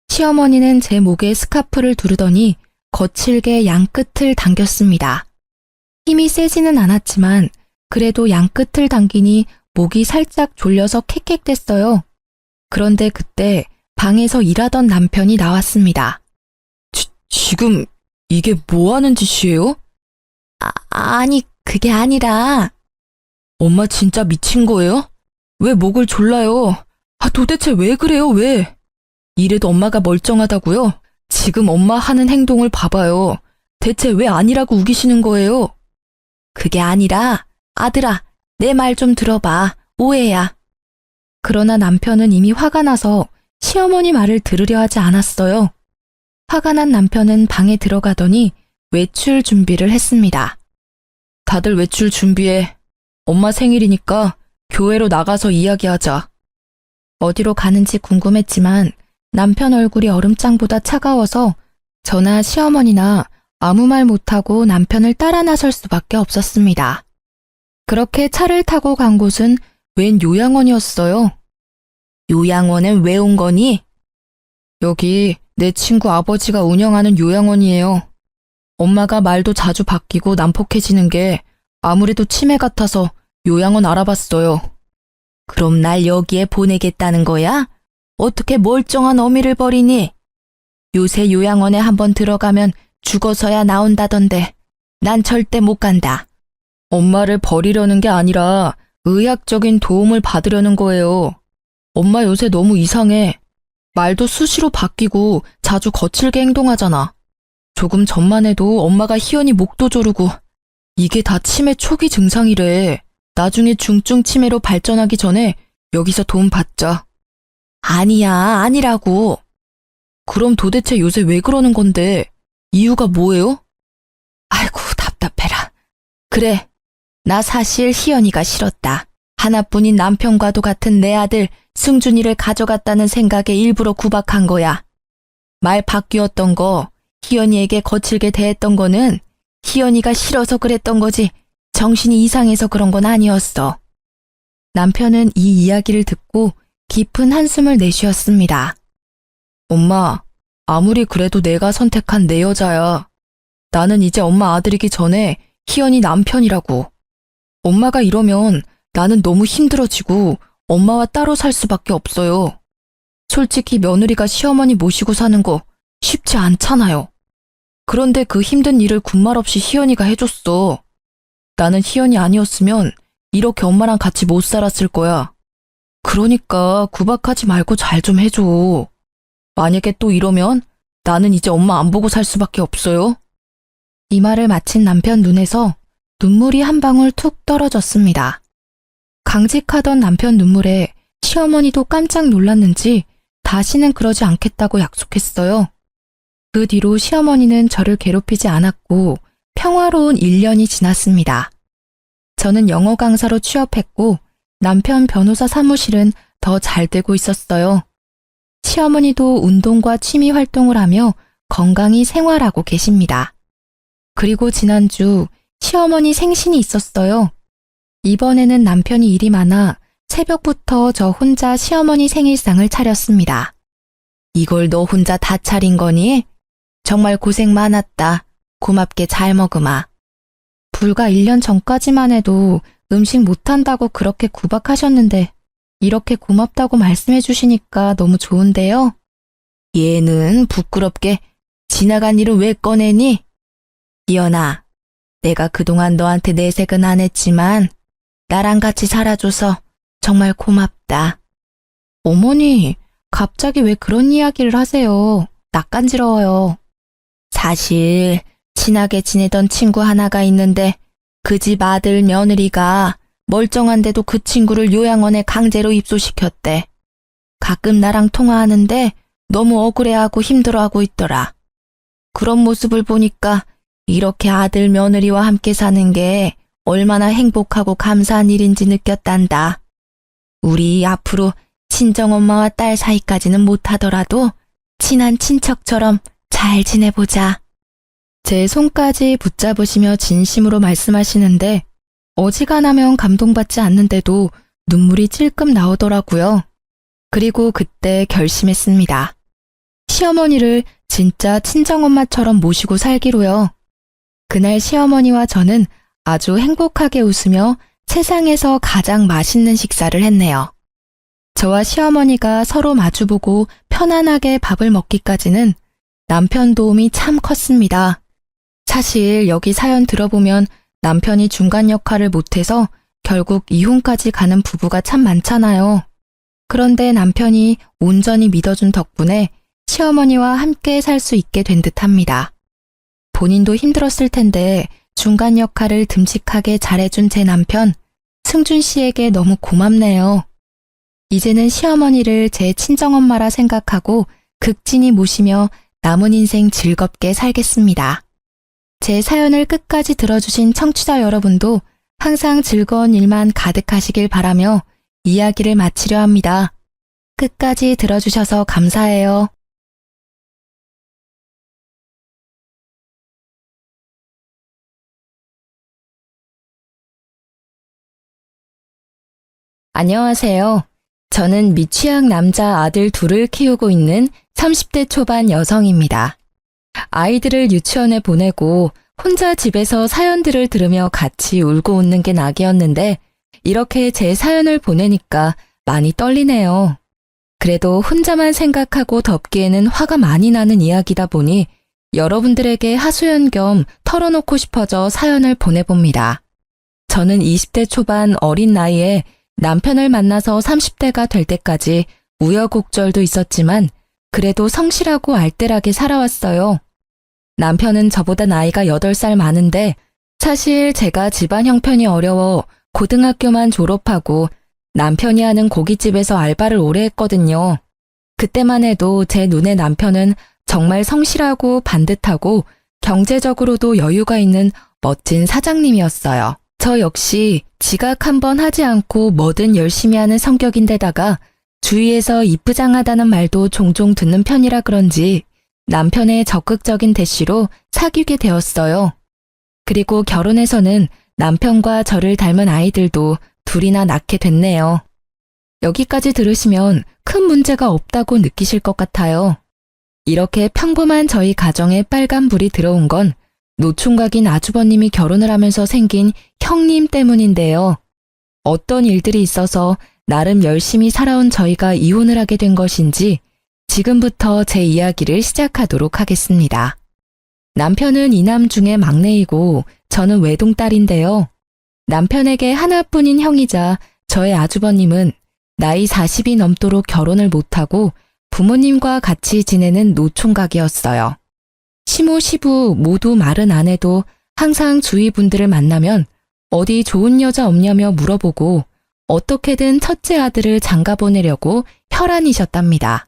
시어머니는 제 목에 스카프를 두르더니 거칠게 양끝을 당겼습니다. 힘이 세지는 않았지만 그래도 양끝을 당기니 목이 살짝 졸려서 캑캑댔어요. 그런데 그때 방에서 일하던 남편이 나왔습니다. 지금 이게 뭐 하는 짓이에요? 아니, 그게 아니라. 엄마 진짜 미친 거예요? 왜 목을 졸라요? 도대체 왜 그래요, 왜? 이래도 엄마가 멀쩡하다고요? 지금 엄마 하는 행동을 봐봐요. 대체 왜 아니라고 우기시는 거예요? 그게 아니라, 아들아, 내 말 좀 들어봐. 오해야. 그러나 남편은 이미 화가 나서 시어머니 말을 들으려 하지 않았어요. 화가 난 남편은 방에 들어가더니 외출 준비를 했습니다. 다들 외출 준비해. 엄마 생일이니까 교회로 나가서 이야기하자. 어디로 가는지 궁금했지만 남편 얼굴이 얼음장보다 차가워서 저나 시어머니나 아무 말 못하고 남편을 따라 나설 수밖에 없었습니다. 그렇게 차를 타고 간 곳은 웬 요양원이었어요. 요양원엔 왜 온 거니? 여기 내 친구 아버지가 운영하는 요양원이에요. 엄마가 말도 자주 바뀌고 난폭해지는 게 아무래도 치매 같아서 요양원 알아봤어요. 그럼 날 여기에 보내겠다는 거야? 어떻게 멀쩡한 어미를 버리니? 요새 요양원에 한번 들어가면 죽어서야 나온다던데 난 절대 못 간다. 엄마를 버리려는 게 아니라 의학적인 도움을 받으려는 거예요. 엄마 요새 너무 이상해. 말도 수시로 바뀌고 자주 거칠게 행동하잖아. 조금 전만 해도 엄마가 희연이 목도 조르고 이게 다 치매 초기 증상이래. 나중에 중증 치매로 발전하기 전에 여기서 도움 받자. 아니야, 아니라고. 그럼 도대체 요새 왜 그러는 건데? 이유가 뭐예요? 아이고, 답답해라. 그래, 나 사실 희연이가 싫었다. 하나뿐인 남편과도 같은 내 아들 승준이를 가져갔다는 생각에 일부러 구박한 거야. 말 바뀌었던 거, 희연이에게 거칠게 대했던 거는 희연이가 싫어서 그랬던 거지 정신이 이상해서 그런 건 아니었어. 남편은 이 이야기를 듣고 깊은 한숨을 내쉬었습니다. 엄마, 아무리 그래도 내가 선택한 내 여자야. 나는 이제 엄마 아들이기 전에 희연이 남편이라고. 엄마가 이러면 나는 너무 힘들어지고 엄마와 따로 살 수밖에 없어요. 솔직히 며느리가 시어머니 모시고 사는 거 쉽지 않잖아요. 그런데 그 힘든 일을 군말 없이 희연이가 해줬어. 나는 희연이 아니었으면 이렇게 엄마랑 같이 못 살았을 거야. 그러니까 구박하지 말고 잘 좀 해줘. 만약에 또 이러면 나는 이제 엄마 안 보고 살 수밖에 없어요. 이 말을 마친 남편 눈에서 눈물이 한 방울 툭 떨어졌습니다. 강직하던 남편 눈물에 시어머니도 깜짝 놀랐는지 다시는 그러지 않겠다고 약속했어요. 그 뒤로 시어머니는 저를 괴롭히지 않았고 평화로운 1년이 지났습니다. 저는 영어 강사로 취업했고 남편 변호사 사무실은 더 잘 되고 있었어요. 시어머니도 운동과 취미 활동을 하며 건강히 생활하고 계십니다. 그리고 지난주 시어머니 생신이 있었어요. 이번에는 남편이 일이 많아 새벽부터 저 혼자 시어머니 생일상을 차렸습니다. 이걸 너 혼자 다 차린 거니? 정말 고생 많았다. 고맙게 잘 먹으마. 불과 1년 전까지만 해도 음식 못한다고 그렇게 구박하셨는데 이렇게 고맙다고 말씀해 주시니까 너무 좋은데요. 얘는 부끄럽게 지나간 일을 왜 꺼내니? 희연아, 내가 그동안 너한테 내색은 안 했지만 나랑 같이 살아줘서 정말 고맙다. 어머니, 갑자기 왜 그런 이야기를 하세요? 낯간지러워요. 사실 친하게 지내던 친구 하나가 있는데 그 집 아들 며느리가 멀쩡한데도 그 친구를 요양원에 강제로 입소시켰대. 가끔 나랑 통화하는데 너무 억울해하고 힘들어하고 있더라. 그런 모습을 보니까 이렇게 아들 며느리와 함께 사는 게 얼마나 행복하고 감사한 일인지 느꼈단다. 우리 앞으로 친정엄마와 딸 사이까지는 못하더라도 친한 친척처럼 잘 지내보자. 제 손까지 붙잡으시며 진심으로 말씀하시는데 어지간하면 감동받지 않는데도 눈물이 찔끔 나오더라고요. 그리고 그때 결심했습니다. 시어머니를 진짜 친정엄마처럼 모시고 살기로요. 그날 시어머니와 저는 아주 행복하게 웃으며 세상에서 가장 맛있는 식사를 했네요. 저와 시어머니가 서로 마주보고 편안하게 밥을 먹기까지는 남편 도움이 참 컸습니다. 사실 여기 사연 들어보면 남편이 중간 역할을 못해서 결국 이혼까지 가는 부부가 참 많잖아요. 그런데 남편이 온전히 믿어준 덕분에 시어머니와 함께 살 수 있게 된 듯합니다. 본인도 힘들었을 텐데 중간 역할을 듬직하게 잘해준 제 남편, 승준 씨에게 너무 고맙네요. 이제는 시어머니를 제 친정엄마라 생각하고 극진히 모시며 남은 인생 즐겁게 살겠습니다. 제 사연을 끝까지 들어주신 청취자 여러분도 항상 즐거운 일만 가득하시길 바라며 이야기를 마치려 합니다. 끝까지 들어주셔서 감사해요. 안녕하세요. 저는 미취학 남자 아들 둘을 키우고 있는 30대 초반 여성입니다. 아이들을 유치원에 보내고 혼자 집에서 사연들을 들으며 같이 울고 웃는 게 낙이었는데 이렇게 제 사연을 보내니까 많이 떨리네요. 그래도 혼자만 생각하고 덮기에는 화가 많이 나는 이야기다 보니 여러분들에게 하소연 겸 털어놓고 싶어져 사연을 보내봅니다. 저는 20대 초반 어린 나이에 남편을 만나서 30대가 될 때까지 우여곡절도 있었지만 그래도 성실하고 알뜰하게 살아왔어요. 남편은 저보다 나이가 8살 많은데 사실 제가 집안 형편이 어려워 고등학교만 졸업하고 남편이 하는 고깃집에서 알바를 오래 했거든요. 그때만 해도 제 눈에 남편은 정말 성실하고 반듯하고 경제적으로도 여유가 있는 멋진 사장님이었어요. 저 역시 지각 한번 하지 않고 뭐든 열심히 하는 성격인데다가 주위에서 이쁘장하다는 말도 종종 듣는 편이라 그런지 남편의 적극적인 대시로 사귀게 되었어요. 그리고 결혼해서는 남편과 저를 닮은 아이들도 둘이나 낳게 됐네요. 여기까지 들으시면 큰 문제가 없다고 느끼실 것 같아요. 이렇게 평범한 저희 가정에 빨간불이 들어온 건 노총각인 아주버님이 결혼을 하면서 생긴 형님 때문인데요. 어떤 일들이 있어서 나름 열심히 살아온 저희가 이혼을 하게 된 것인지 지금부터 제 이야기를 시작하도록 하겠습니다. 남편은 이남 중에 막내이고 저는 외동딸인데요. 남편에게 하나뿐인 형이자 저의 아주버님은 나이 40이 넘도록 결혼을 못하고 부모님과 같이 지내는 노총각이었어요. 시모, 시부 모두 말은 안 해도 항상 주위 분들을 만나면 어디 좋은 여자 없냐며 물어보고 어떻게든 첫째 아들을 장가 보내려고 혈안이셨답니다.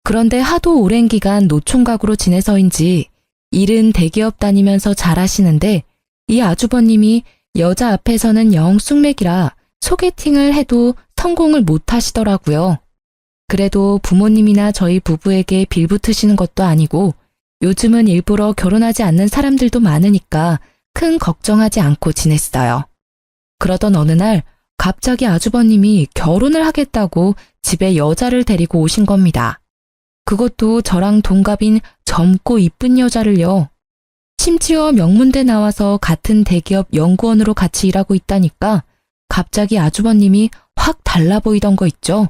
그런데 하도 오랜 기간 노총각으로 지내서인지 일은 대기업 다니면서 잘하시는데 이 아주버님이 여자 앞에서는 영 쑥맥이라 소개팅을 해도 성공을 못 하시더라고요. 그래도 부모님이나 저희 부부에게 빌붙으시는 것도 아니고 요즘은 일부러 결혼하지 않는 사람들도 많으니까 큰 걱정하지 않고 지냈어요. 그러던 어느 날 갑자기 아주버님이 결혼을 하겠다고 집에 여자를 데리고 오신 겁니다. 그것도 저랑 동갑인 젊고 이쁜 여자를요. 심지어 명문대 나와서 같은 대기업 연구원으로 같이 일하고 있다니까 갑자기 아주버님이 확 달라 보이던 거 있죠.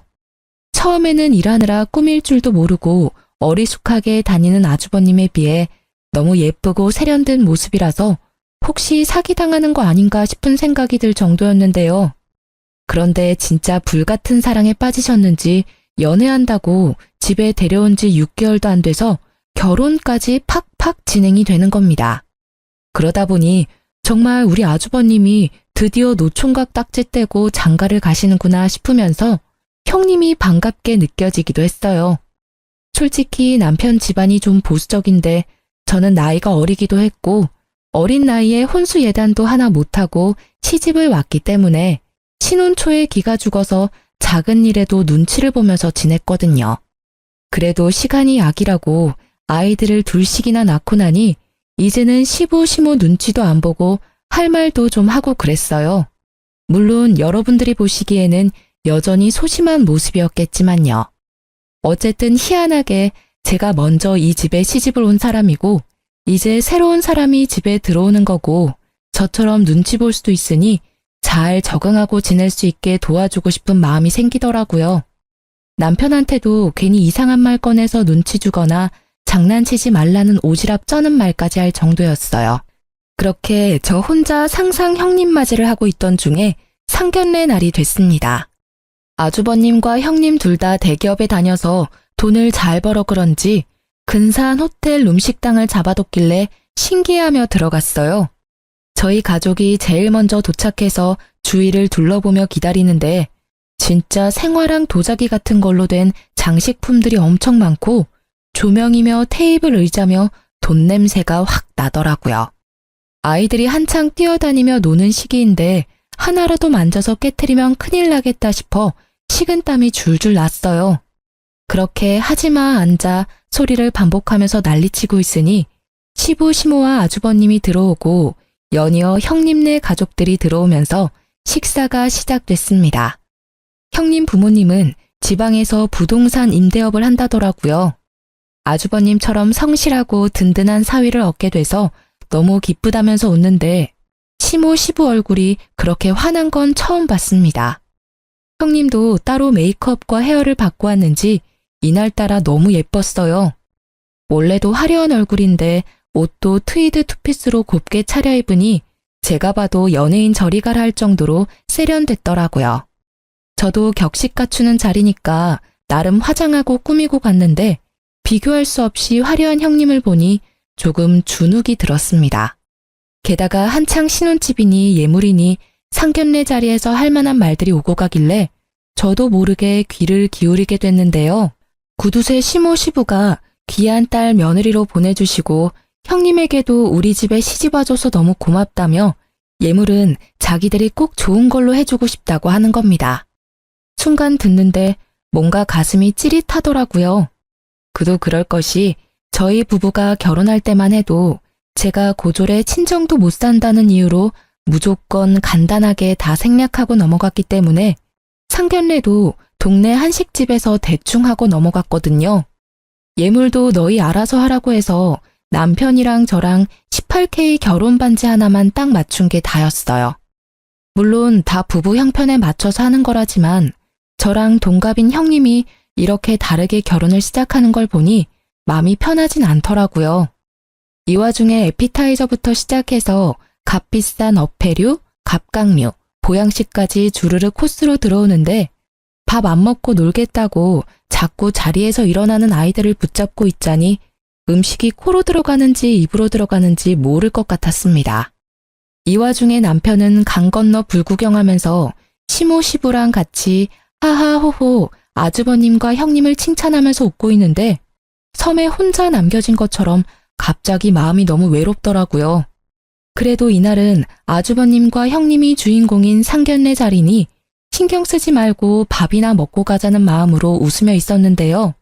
처음에는 일하느라 꾸밀 줄도 모르고 어리숙하게 다니는 아주버님에 비해 너무 예쁘고 세련된 모습이라서 혹시 사기당하는 거 아닌가 싶은 생각이 들 정도였는데요. 그런데 진짜 불같은 사랑에 빠지셨는지 연애한다고 집에 데려온 지 6개월도 안 돼서 결혼까지 팍팍 진행이 되는 겁니다. 그러다 보니 정말 우리 아주버님이 드디어 노총각 딱지 떼고 장가를 가시는구나 싶으면서 형님이 반갑게 느껴지기도 했어요. 솔직히 남편 집안이 좀 보수적인데 저는 나이가 어리기도 했고 어린 나이에 혼수 예단도 하나 못하고 시집을 왔기 때문에 신혼 초에 기가 죽어서 작은 일에도 눈치를 보면서 지냈거든요. 그래도 시간이 약이라고 아이들을 둘씩이나 낳고 나니 이제는 시부 시모 눈치도 안 보고 할 말도 좀 하고 그랬어요. 물론 여러분들이 보시기에는 여전히 소심한 모습이었겠지만요. 어쨌든 희한하게 제가 먼저 이 집에 시집을 온 사람이고 이제 새로운 사람이 집에 들어오는 거고 저처럼 눈치 볼 수도 있으니 잘 적응하고 지낼 수 있게 도와주고 싶은 마음이 생기더라고요. 남편한테도 괜히 이상한 말 꺼내서 눈치 주거나 장난치지 말라는 오지랖 쩌는 말까지 할 정도였어요. 그렇게 저 혼자 상상 형님 맞이를 하고 있던 중에 상견례 날이 됐습니다. 아주버님과 형님 둘 다 대기업에 다녀서 돈을 잘 벌어 그런지 근사한 호텔 룸식당을 잡아뒀길래 신기해하며 들어갔어요. 저희 가족이 제일 먼저 도착해서 주위를 둘러보며 기다리는데 진짜 생화랑 도자기 같은 걸로 된 장식품들이 엄청 많고 조명이며 테이블 의자며 돈 냄새가 확 나더라고요. 아이들이 한창 뛰어다니며 노는 시기인데 하나라도 만져서 깨트리면 큰일 나겠다 싶어 식은땀이 줄줄 났어요. 그렇게 하지마 앉아 소리를 반복하면서 난리치고 있으니 시부 시모와 아주버님이 들어오고 연이어 형님네 가족들이 들어오면서 식사가 시작됐습니다. 형님 부모님은 지방에서 부동산 임대업을 한다더라고요. 아주버님처럼 성실하고 든든한 사위를 얻게 돼서 너무 기쁘다면서 웃는데 시모 시부 얼굴이 그렇게 환한 건 처음 봤습니다. 형님도 따로 메이크업과 헤어를 받고 왔는지 이날따라 너무 예뻤어요. 원래도 화려한 얼굴인데 옷도 트위드 투피스로 곱게 차려입으니 제가 봐도 연예인 저리 가라 할 정도로 세련됐더라고요. 저도 격식 갖추는 자리니까 나름 화장하고 꾸미고 갔는데 비교할 수 없이 화려한 형님을 보니 조금 주눅이 들었습니다. 게다가 한창 신혼집이니 예물이니 상견례 자리에서 할 만한 말들이 오고 가길래 저도 모르게 귀를 기울이게 됐는데요. 구두쇠 시모 시부가 귀한 딸 며느리로 보내주시고 형님에게도 우리 집에 시집와줘서 너무 고맙다며 예물은 자기들이 꼭 좋은 걸로 해주고 싶다고 하는 겁니다. 순간 듣는데 뭔가 가슴이 찌릿하더라고요. 그도 그럴 것이 저희 부부가 결혼할 때만 해도 제가 고졸에 친정도 못 산다는 이유로 무조건 간단하게 다 생략하고 넘어갔기 때문에 상견례도 동네 한식집에서 대충 하고 넘어갔거든요. 예물도 너희 알아서 하라고 해서 남편이랑 저랑 18K 결혼 반지 하나만 딱 맞춘 게 다였어요. 물론 다 부부 형편에 맞춰서 하는 거라지만 저랑 동갑인 형님이 이렇게 다르게 결혼을 시작하는 걸 보니 마음이 편하진 않더라고요. 이 와중에 에피타이저부터 시작해서 값비싼 어패류, 갑각류, 보양식까지 주르륵 코스로 들어오는데 밥 안 먹고 놀겠다고 자꾸 자리에서 일어나는 아이들을 붙잡고 있자니 음식이 코로 들어가는지 입으로 들어가는지 모를 것 같았습니다. 이 와중에 남편은 강 건너 불구경하면서 시모시부랑 같이 하하호호 아주버님과 형님을 칭찬하면서 웃고 있는데 섬에 혼자 남겨진 것처럼 갑자기 마음이 너무 외롭더라고요. 그래도 이날은 아주버님과 형님이 주인공인 상견례 자리니 신경 쓰지 말고 밥이나 먹고 가자는 마음으로 웃으며 있었는데요.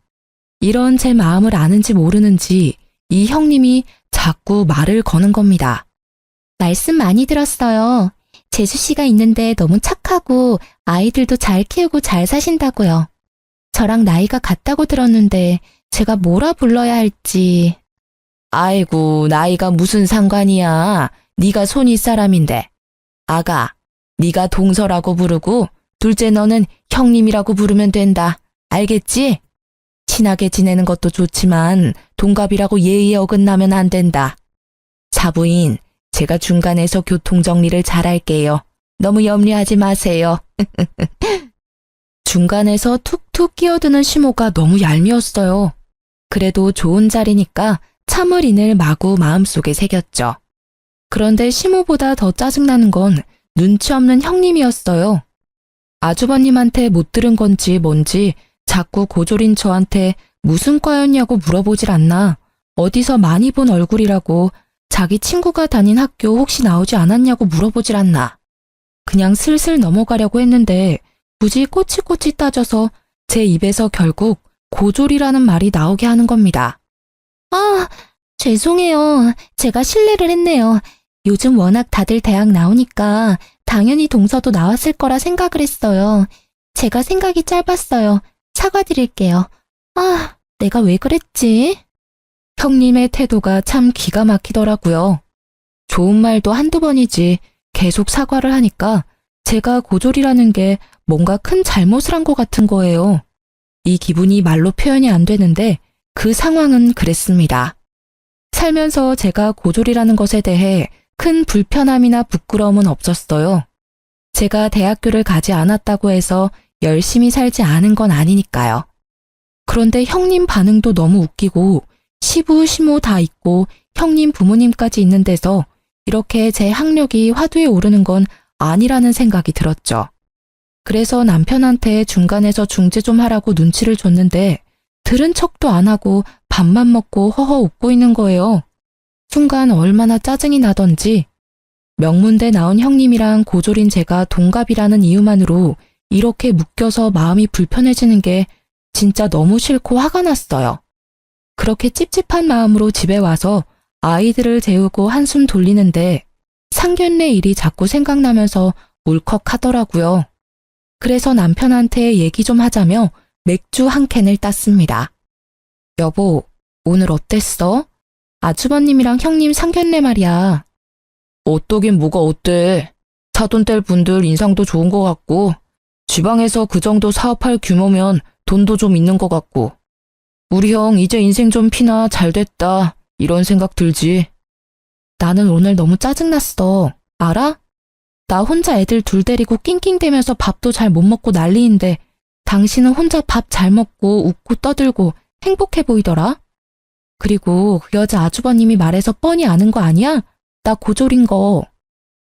이런 제 마음을 아는지 모르는지 이 형님이 자꾸 말을 거는 겁니다. 말씀 많이 들었어요. 재수 씨가 있는데 너무 착하고 아이들도 잘 키우고 잘 사신다고요. 저랑 나이가 같다고 들었는데 제가 뭐라 불러야 할지. 아이고, 나이가 무슨 상관이야. 네가 손윗 사람인데. 아가, 네가 동서라고 부르고 둘째 너는 형님이라고 부르면 된다. 알겠지? 친하게 지내는 것도 좋지만 동갑이라고 예의에 어긋나면 안 된다. 사부인, 제가 중간에서 교통정리를 잘할게요. 너무 염려하지 마세요. 중간에서 툭툭 끼어드는 시모가 너무 얄미웠어요. 그래도 좋은 자리니까 참을인을 마구 마음속에 새겼죠. 그런데 시모보다 더 짜증나는 건 눈치 없는 형님이었어요. 아주버님한테 못 들은 건지 뭔지 자꾸 고졸인 저한테 무슨 과였냐고 물어보질 않나, 어디서 많이 본 얼굴이라고 자기 친구가 다닌 학교 혹시 나오지 않았냐고 물어보질 않나. 그냥 슬슬 넘어가려고 했는데 굳이 꼬치꼬치 따져서 제 입에서 결국 고졸이라는 말이 나오게 하는 겁니다. 아, 죄송해요. 제가 실례를 했네요. 요즘 워낙 다들 대학 나오니까 당연히 동서도 나왔을 거라 생각을 했어요. 제가 생각이 짧았어요. 사과드릴게요. 아, 내가 왜 그랬지? 형님의 태도가 참 기가 막히더라고요. 좋은 말도 한두 번이지 계속 사과를 하니까 제가 고졸이라는 게 뭔가 큰 잘못을 한 것 같은 거예요. 이 기분이 말로 표현이 안 되는데 그 상황은 그랬습니다. 살면서 제가 고졸이라는 것에 대해 큰 불편함이나 부끄러움은 없었어요. 제가 대학교를 가지 않았다고 해서 열심히 살지 않은 건 아니니까요. 그런데 형님 반응도 너무 웃기고 시부, 시모 다 있고 형님 부모님까지 있는 데서 이렇게 제 학력이 화두에 오르는 건 아니라는 생각이 들었죠. 그래서 남편한테 중간에서 중재 좀 하라고 눈치를 줬는데 들은 척도 안 하고 밥만 먹고 허허 웃고 있는 거예요. 순간 얼마나 짜증이 나던지 명문대 나온 형님이랑 고졸인 제가 동갑이라는 이유만으로 이렇게 묶여서 마음이 불편해지는 게 진짜 너무 싫고 화가 났어요. 그렇게 찝찝한 마음으로 집에 와서 아이들을 재우고 한숨 돌리는데 상견례 일이 자꾸 생각나면서 울컥하더라고요. 그래서 남편한테 얘기 좀 하자며 맥주 한 캔을 땄습니다. 여보, 오늘 어땠어? 아주버님이랑 형님 상견례 말이야. 어떠긴 뭐가 어때. 사돈 뗄 분들 인상도 좋은 것 같고, 지방에서 그 정도 사업할 규모면 돈도 좀 있는 것 같고, 우리 형 이제 인생 좀 피나 잘 됐다, 이런 생각 들지. 나는 오늘 너무 짜증났어. 알아? 나 혼자 애들 둘 데리고 낑낑대면서 밥도 잘 못 먹고 난리인데 당신은 혼자 밥 잘 먹고 웃고 떠들고 행복해 보이더라? 그리고 그 여자 아주버님이 말해서 뻔히 아는 거 아니야? 나 고졸인 거.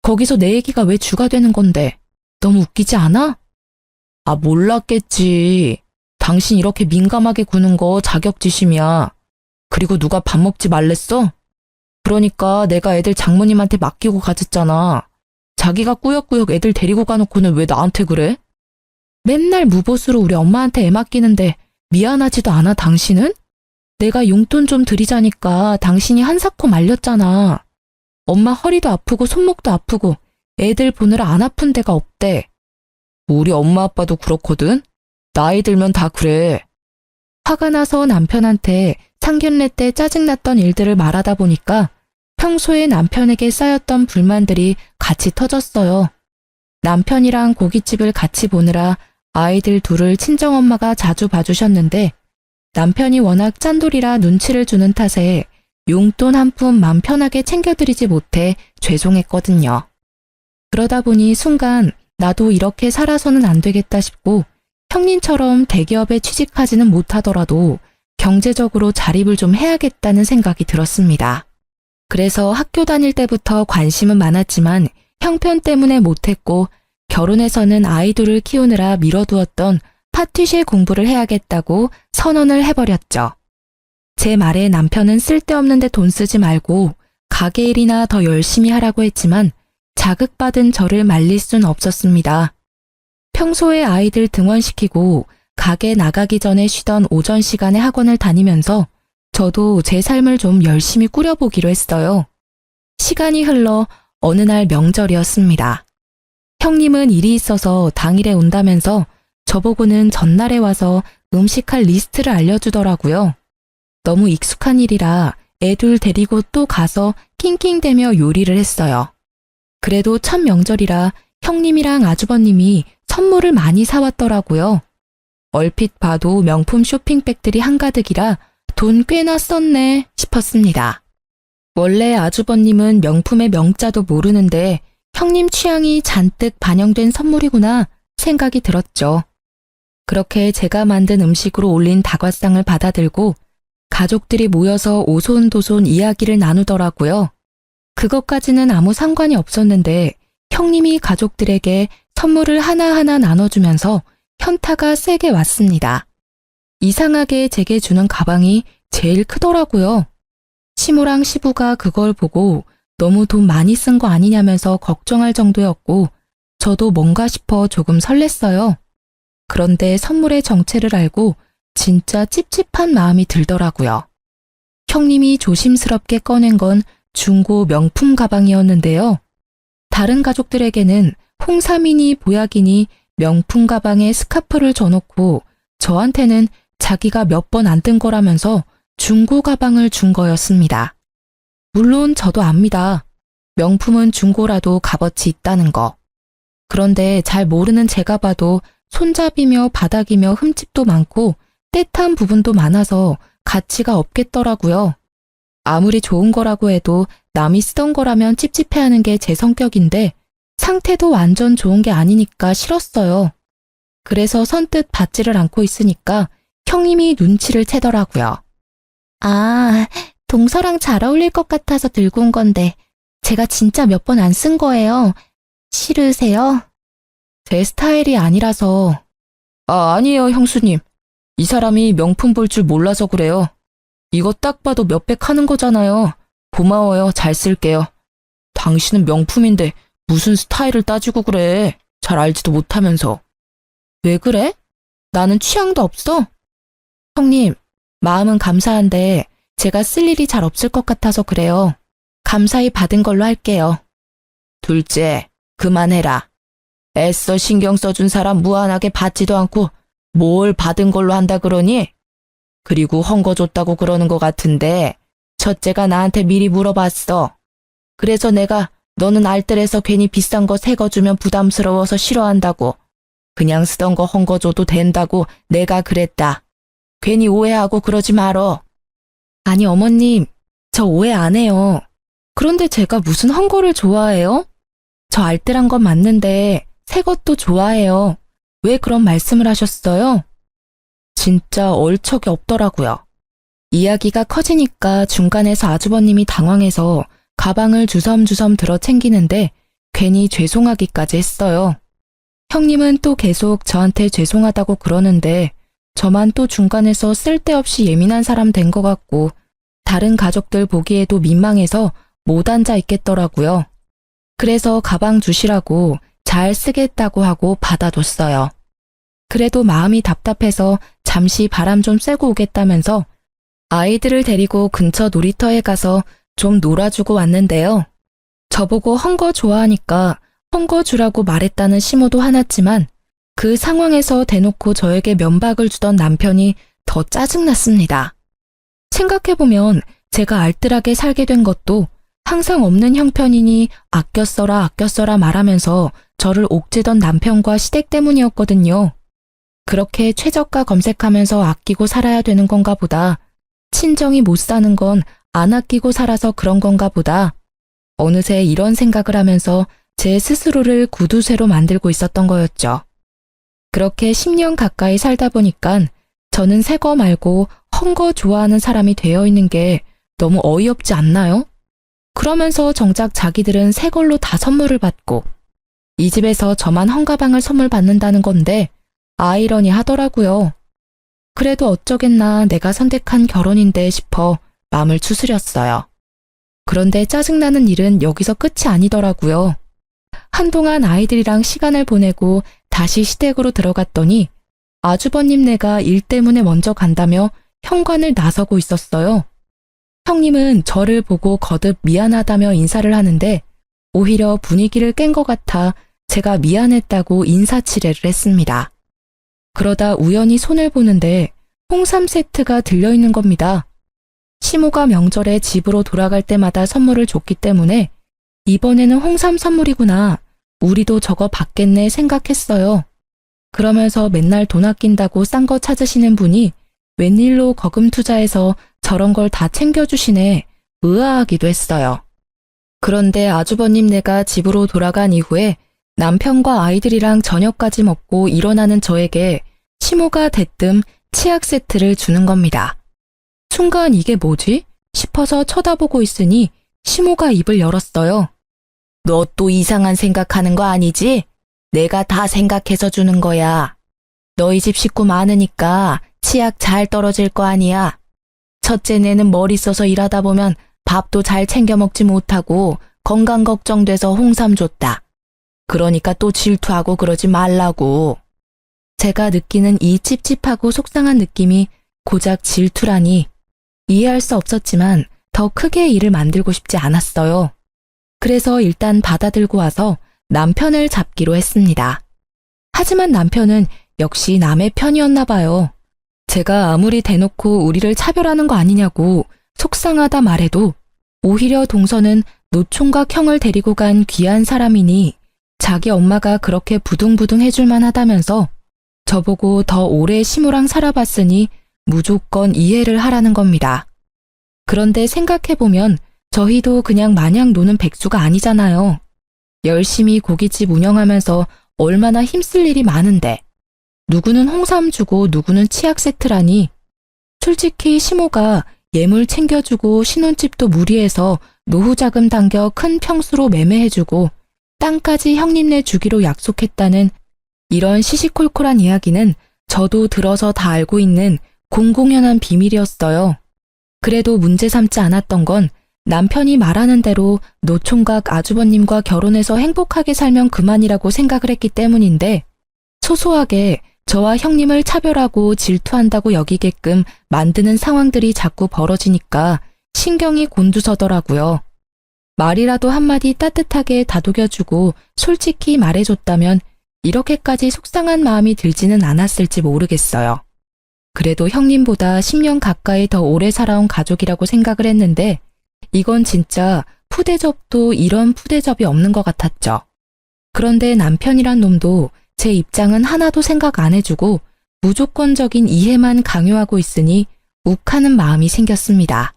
거기서 내 얘기가 왜 주가 되는 건데. 너무 웃기지 않아? 아, 몰랐겠지. 당신 이렇게 민감하게 구는 거 자격지심이야. 그리고 누가 밥 먹지 말랬어? 그러니까 내가 애들 장모님한테 맡기고 가졌잖아. 자기가 꾸역꾸역 애들 데리고 가놓고는 왜 나한테 그래? 맨날 무보수로 우리 엄마한테 애 맡기는데 미안하지도 않아 당신은? 내가 용돈 좀 드리자니까 당신이 한사코 말렸잖아. 엄마 허리도 아프고 손목도 아프고 애들 보느라 안 아픈 데가 없대. 우리 엄마 아빠도 그렇거든? 나이 들면 다 그래. 화가 나서 남편한테 상견례 때 짜증났던 일들을 말하다 보니까 평소에 남편에게 쌓였던 불만들이 같이 터졌어요. 남편이랑 고깃집을 같이 보느라 아이들 둘을 친정엄마가 자주 봐주셨는데 남편이 워낙 짠돌이라 눈치를 주는 탓에 용돈 한 푼 맘 편하게 챙겨드리지 못해 죄송했거든요. 그러다 보니 순간 나도 이렇게 살아서는 안 되겠다 싶고 형님처럼 대기업에 취직하지는 못하더라도 경제적으로 자립을 좀 해야겠다는 생각이 들었습니다. 그래서 학교 다닐 때부터 관심은 많았지만 형편 때문에 못했고 결혼해서는 아이들을 키우느라 미뤄두었던 파티쉐 공부를 해야겠다고 선언을 해버렸죠. 제 말에 남편은 쓸데없는 데 돈 쓰지 말고 가게 일이나 더 열심히 하라고 했지만 자극받은 저를 말릴 순 없었습니다. 평소에 아이들 등원시키고 가게 나가기 전에 쉬던 오전 시간에 학원을 다니면서 저도 제 삶을 좀 열심히 꾸려보기로 했어요. 시간이 흘러 어느 날 명절이었습니다. 형님은 일이 있어서 당일에 온다면서 저보고는 전날에 와서 음식할 리스트를 알려주더라고요. 너무 익숙한 일이라 애들 데리고 또 가서 낑낑대며 요리를 했어요. 그래도 첫 명절이라 형님이랑 아주버님이 선물을 많이 사왔더라고요. 얼핏 봐도 명품 쇼핑백들이 한가득이라 돈 꽤나 썼네 싶었습니다. 원래 아주버님은 명품의 명자도 모르는데 형님 취향이 잔뜩 반영된 선물이구나 생각이 들었죠. 그렇게 제가 만든 음식으로 올린 다과상을 받아들고 가족들이 모여서 오손도손 이야기를 나누더라고요. 그것까지는 아무 상관이 없었는데 형님이 가족들에게 선물을 하나하나 나눠주면서 현타가 세게 왔습니다. 이상하게 제게 주는 가방이 제일 크더라고요. 시모랑 시부가 그걸 보고 너무 돈 많이 쓴 거 아니냐면서 걱정할 정도였고 저도 뭔가 싶어 조금 설렜어요. 그런데 선물의 정체를 알고 진짜 찝찝한 마음이 들더라고요. 형님이 조심스럽게 꺼낸 건 중고 명품 가방이었는데요. 다른 가족들에게는 홍삼이니 보약이니 명품 가방에 스카프를 줘놓고 저한테는 자기가 몇 번 안 든 거라면서 중고 가방을 준 거였습니다. 물론 저도 압니다. 명품은 중고라도 값어치 있다는 거. 그런데 잘 모르는 제가 봐도 손잡이며 바닥이며 흠집도 많고 떼탄 부분도 많아서 가치가 없겠더라고요. 아무리 좋은 거라고 해도 남이 쓰던 거라면 찝찝해하는 게 제 성격인데 상태도 완전 좋은 게 아니니까 싫었어요. 그래서 선뜻 받지를 않고 있으니까 형님이 눈치를 채더라고요. 아, 동서랑 잘 어울릴 것 같아서 들고 온 건데 제가 진짜 몇 번 안 쓴 거예요. 싫으세요? 제 스타일이 아니라서. 아니에요, 형수님. 이 사람이 명품 볼 줄 몰라서 그래요. 이거 딱 봐도 몇백 하는 거잖아요. 고마워요, 잘 쓸게요. 당신은 명품인데 무슨 스타일을 따지고 그래. 잘 알지도 못하면서. 왜 그래? 나는 취향도 없어. 형님, 마음은 감사한데 제가 쓸 일이 잘 없을 것 같아서 그래요. 감사히 받은 걸로 할게요. 둘째, 그만해라. 애써 신경 써준 사람 무한하게 받지도 않고 뭘 받은 걸로 한다 그러니? 그리고 헝거 줬다고 그러는 것 같은데 첫째가 나한테 미리 물어봤어. 그래서 내가 너는 알뜰해서 괜히 비싼 거 새 거 주면 부담스러워서 싫어한다고. 그냥 쓰던 거 헌 거 줘도 된다고 내가 그랬다. 괜히 오해하고 그러지 말어. 아니, 어머님, 저 오해 안 해요. 그런데 제가 무슨 헝거를 좋아해요? 저 알뜰한 건 맞는데 새 것도 좋아해요. 왜 그런 말씀을 하셨어요? 진짜 얼척이 없더라고요. 이야기가 커지니까 중간에서 아주버님이 당황해서 가방을 주섬주섬 들어 챙기는데 괜히 죄송하기까지 했어요. 형님은 또 계속 저한테 죄송하다고 그러는데 저만 또 중간에서 쓸데없이 예민한 사람 된 것 같고 다른 가족들 보기에도 민망해서 못 앉아 있겠더라고요. 그래서 가방 주시라고 잘 쓰겠다고 하고 받아뒀어요. 그래도 마음이 답답해서 잠시 바람 좀 쐬고 오겠다면서 아이들을 데리고 근처 놀이터에 가서 좀 놀아주고 왔는데요. 저보고 헝거 좋아하니까 헝거 주라고 말했다는 심호도 화났지만 그 상황에서 대놓고 저에게 면박을 주던 남편이 더 짜증났습니다. 생각해보면 제가 알뜰하게 살게 된 것도 항상 없는 형편이니 아껴 써라 말하면서 저를 옥죄던 남편과 시댁 때문이었거든요. 그렇게 최저가 검색하면서 아끼고 살아야 되는 건가 보다. 친정이 못 사는 건 안 아끼고 살아서 그런 건가 보다. 어느새 이런 생각을 하면서 제 스스로를 구두쇠로 만들고 있었던 거였죠. 그렇게 10년 가까이 살다 보니까 저는 새 거 말고 헌 거 좋아하는 사람이 되어 있는 게 너무 어이없지 않나요? 그러면서 정작 자기들은 새 걸로 다 선물을 받고 이 집에서 저만 헌가방을 선물 받는다는 건데 아이러니하더라고요. 그래도 어쩌겠나 내가 선택한 결혼인데 싶어 마음을 추스렸어요. 그런데 짜증나는 일은 여기서 끝이 아니더라고요. 한동안 아이들이랑 시간을 보내고 다시 시댁으로 들어갔더니 아주버님네가 일 때문에 먼저 간다며 현관을 나서고 있었어요. 형님은 저를 보고 거듭 미안하다며 인사를 하는데 오히려 분위기를 깬 것 같아 제가 미안했다고 인사치레를 했습니다. 그러다 우연히 손을 보는데 홍삼 세트가 들려있는 겁니다. 시모가 명절에 집으로 돌아갈 때마다 선물을 줬기 때문에 이번에는 홍삼 선물이구나. 우리도 저거 받겠네 생각했어요. 그러면서 맨날 돈 아낀다고 싼 거 찾으시는 분이 웬일로 거금 투자해서 저런 걸 다 챙겨주시네 의아하기도 했어요. 그런데 아주버님네가 집으로 돌아간 이후에 남편과 아이들이랑 저녁까지 먹고 일어나는 저에게 시모가 대뜸 치약 세트를 주는 겁니다. 순간 이게 뭐지? 싶어서 쳐다보고 있으니 시모가 입을 열었어요. 너 또 이상한 생각하는 거 아니지? 내가 다 생각해서 주는 거야. 너희 집 식구 많으니까 치약 잘 떨어질 거 아니야. 첫째 내는 머리 써서 일하다 보면 밥도 잘 챙겨 먹지 못하고 건강 걱정돼서 홍삼 줬다. 그러니까 또 질투하고 그러지 말라고. 제가 느끼는 이 찝찝하고 속상한 느낌이 고작 질투라니 이해할 수 없었지만 더 크게 일을 만들고 싶지 않았어요. 그래서 일단 받아들고 와서 남편을 잡기로 했습니다. 하지만 남편은 역시 남의 편이었나 봐요. 제가 아무리 대놓고 우리를 차별하는 거 아니냐고 속상하다 말해도 오히려 동서는 노총각 형을 데리고 간 귀한 사람이니 자기 엄마가 그렇게 부둥부둥 해줄만 하다면서 저보고 더 오래 시모랑 살아봤으니 무조건 이해를 하라는 겁니다. 그런데 생각해보면 저희도 그냥 마냥 노는 백수가 아니잖아요. 열심히 고깃집 운영하면서 얼마나 힘쓸 일이 많은데 누구는 홍삼 주고 누구는 치약 세트라니. 솔직히 시모가 예물 챙겨주고 신혼집도 무리해서 노후자금 당겨 큰 평수로 매매해주고 땅까지 형님네 주기로 약속했다는 이런 시시콜콜한 이야기는 저도 들어서 다 알고 있는 공공연한 비밀이었어요. 그래도 문제 삼지 않았던 건 남편이 말하는 대로 노총각 아주버님과 결혼해서 행복하게 살면 그만이라고 생각을 했기 때문인데 소소하게 저와 형님을 차별하고 질투한다고 여기게끔 만드는 상황들이 자꾸 벌어지니까 신경이 곤두서더라고요. 말이라도 한마디 따뜻하게 다독여주고 솔직히 말해줬다면 이렇게까지 속상한 마음이 들지는 않았을지 모르겠어요. 그래도 형님보다 10년 가까이 더 오래 살아온 가족이라고 생각을 했는데 이건 진짜 푸대접도 이런 푸대접이 없는 것 같았죠. 그런데 남편이란 놈도 제 입장은 하나도 생각 안 해주고 무조건적인 이해만 강요하고 있으니 욱하는 마음이 생겼습니다.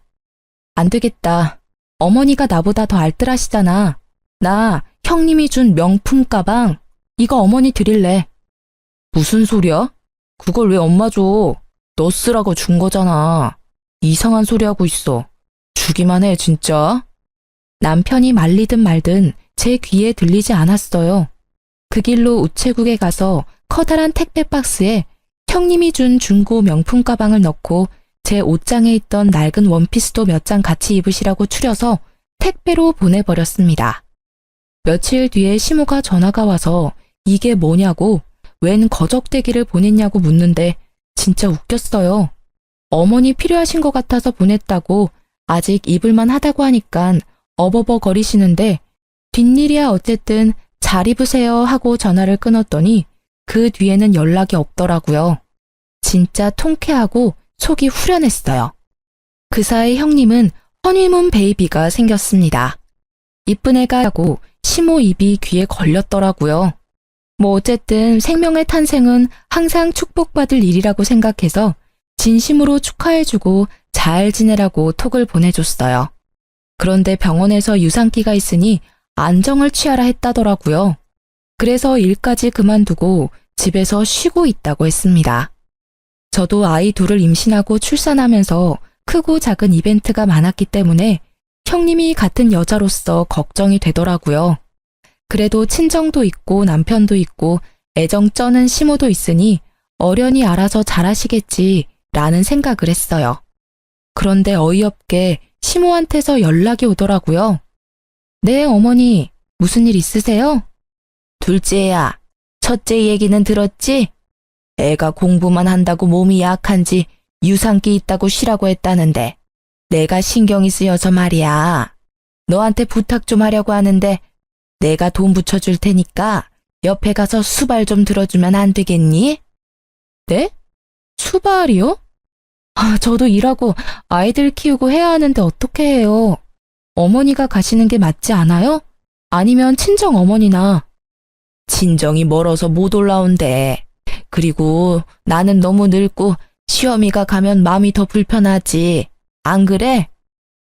안 되겠다. 어머니가 나보다 더 알뜰하시잖아. 나 형님이 준 명품 가방 이거 어머니 드릴래. 무슨 소리야? 그걸 왜 엄마 줘? 너 쓰라고 준 거잖아. 이상한 소리 하고 있어. 주기만 해, 진짜. 남편이 말리든 말든 제 귀에 들리지 않았어요. 그 길로 우체국에 가서 커다란 택배 박스에 형님이 준 중고 명품 가방을 넣고 제 옷장에 있던 낡은 원피스도 몇 장 같이 입으시라고 추려서 택배로 보내버렸습니다. 며칠 뒤에 시모가 전화가 와서 이게 뭐냐고 웬 거적대기를 보냈냐고 묻는데 진짜 웃겼어요. 어머니 필요하신 것 같아서 보냈다고 아직 입을만 하다고 하니깐 어버버거리시는데 뒷일이야 어쨌든 잘 입으세요 하고 전화를 끊었더니 그 뒤에는 연락이 없더라고요. 진짜 통쾌하고 속이 후련했어요. 그 사이 형님은 허니문 베이비가 생겼습니다. 이쁜 애가 하고 시모 입이 귀에 걸렸더라고요. 뭐 어쨌든 생명의 탄생은 항상 축복받을 일이라고 생각해서 진심으로 축하해주고 잘 지내라고 톡을 보내줬어요. 그런데 병원에서 유산기가 있으니 안정을 취하라 했다더라고요. 그래서 일까지 그만두고 집에서 쉬고 있다고 했습니다. 저도 아이 둘을 임신하고 출산하면서 크고 작은 이벤트가 많았기 때문에 형님이 같은 여자로서 걱정이 되더라고요. 그래도 친정도 있고 남편도 있고 애정 쩌는 시모도 있으니 어련히 알아서 잘하시겠지 라는 생각을 했어요. 그런데 어이없게 시모한테서 연락이 오더라고요. 네, 어머니, 무슨 일 있으세요? 둘째야, 첫째 얘기는 들었지? 애가 공부만 한다고 몸이 약한지 유산기 있다고 쉬라고 했다는데 내가 신경이 쓰여서 말이야. 너한테 부탁 좀 하려고 하는데 내가 돈 붙여줄 테니까 옆에 가서 수발 좀 들어주면 안 되겠니? 네? 수발이요? 저도 일하고 아이들 키우고 해야 하는데 어떻게 해요? 어머니가 가시는 게 맞지 않아요? 아니면 친정 어머니나. 친정이 멀어서 못 올라온대. 그리고 나는 너무 늙고 시어미가 가면 마음이 더 불편하지. 안 그래?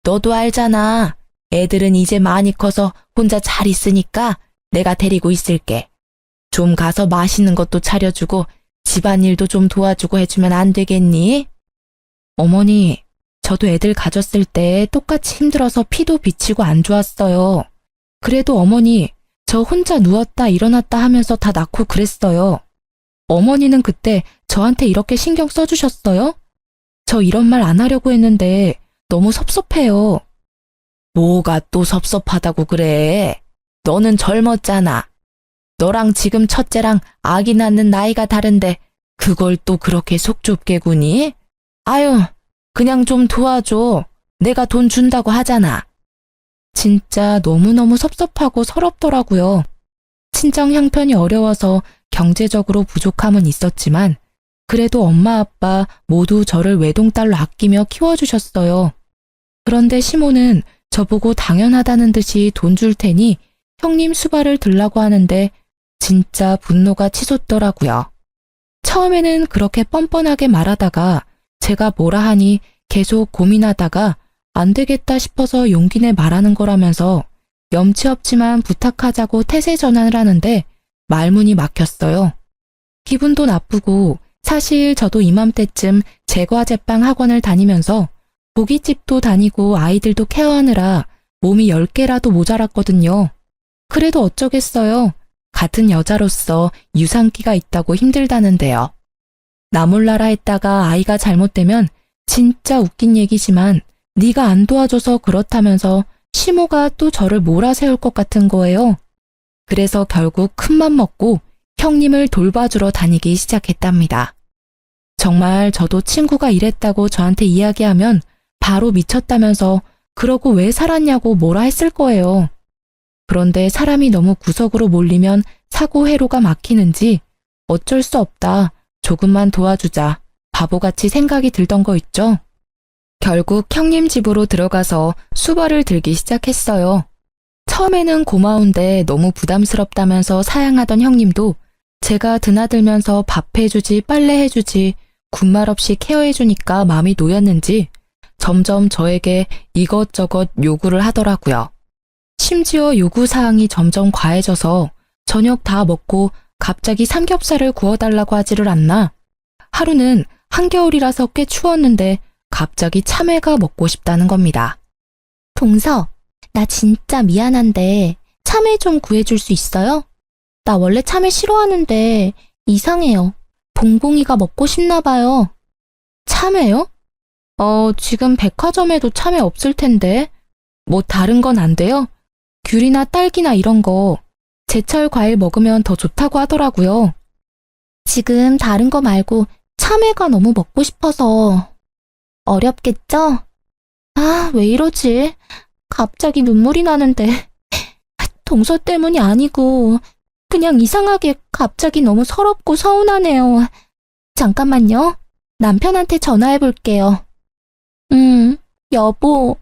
너도 알잖아. 애들은 이제 많이 커서 혼자 잘 있으니까 내가 데리고 있을게. 좀 가서 맛있는 것도 차려주고 집안일도 좀 도와주고 해주면 안 되겠니? 어머니, 저도 애들 가졌을 때 똑같이 힘들어서 피도 비치고 안 좋았어요. 그래도 어머니, 저 혼자 누웠다 일어났다 하면서 다 낳고 그랬어요. 어머니는 그때 저한테 이렇게 신경 써주셨어요? 저 이런 말 안 하려고 했는데 너무 섭섭해요. 뭐가 또 섭섭하다고 그래? 너는 젊었잖아. 너랑 지금 첫째랑 아기 낳는 나이가 다른데 그걸 또 그렇게 속 좁게 구니? 아유, 그냥 좀 도와줘. 내가 돈 준다고 하잖아. 진짜 너무너무 섭섭하고 서럽더라고요. 친정 형편이 어려워서 경제적으로 부족함은 있었지만 그래도 엄마 아빠 모두 저를 외동딸로 아끼며 키워주셨어요. 그런데 시모는 저보고 당연하다는 듯이 돈 줄 테니 형님 수발을 들라고 하는데 진짜 분노가 치솟더라고요. 처음에는 그렇게 뻔뻔하게 말하다가 제가 뭐라 하니 계속 고민하다가 안 되겠다 싶어서 용기 내 말하는 거라면서 염치 없지만 부탁하자고 태세 전환을 하는데 말문이 막혔어요. 기분도 나쁘고 사실 저도 이맘때쯤 제과제빵 학원을 다니면서 고깃집도 다니고 아이들도 케어하느라 몸이 10개라도 모자랐거든요. 그래도 어쩌겠어요. 같은 여자로서 유산기가 있다고 힘들다는데요. 나 몰라라 했다가 아이가 잘못되면 진짜 웃긴 얘기지만 네가 안 도와줘서 그렇다면서 시모가 또 저를 몰아세울 것 같은 거예요. 그래서 결국 큰맘 먹고 형님을 돌봐주러 다니기 시작했답니다. 정말 저도 친구가 이랬다고 저한테 이야기하면 바로 미쳤다면서 그러고 왜 살았냐고 뭐라 했을 거예요. 그런데 사람이 너무 구석으로 몰리면 사고 회로가 막히는지 어쩔 수 없다. 조금만 도와주자. 바보같이 생각이 들던 거 있죠? 결국 형님 집으로 들어가서 수발을 들기 시작했어요. 처음에는 고마운데 너무 부담스럽다면서 사양하던 형님도 제가 드나들면서 밥해주지 빨래해주지 군말 없이 케어해주니까 마음이 놓였는지 점점 저에게 이것저것 요구를 하더라고요. 심지어 요구사항이 점점 과해져서 저녁 다 먹고 갑자기 삼겹살을 구워달라고 하지를 않나. 하루는 한겨울이라서 꽤 추웠는데 갑자기 참외가 먹고 싶다는 겁니다. 동서, 나 진짜 미안한데 참외 좀 구해줄 수 있어요? 나 원래 참외 싫어하는데 이상해요. 봉봉이가 먹고 싶나 봐요. 참외요? 지금 백화점에도 참외 없을 텐데. 뭐 다른 건 안 돼요? 귤이나 딸기나 이런 거. 제철 과일 먹으면 더 좋다고 하더라고요. 지금 다른 거 말고 참외가 너무 먹고 싶어서. 어렵겠죠? 아, 왜 이러지? 갑자기 눈물이 나는데. 동서 때문이 아니고 그냥 이상하게 갑자기 너무 서럽고 서운하네요. 잠깐만요. 남편한테 전화해 볼게요. 여보,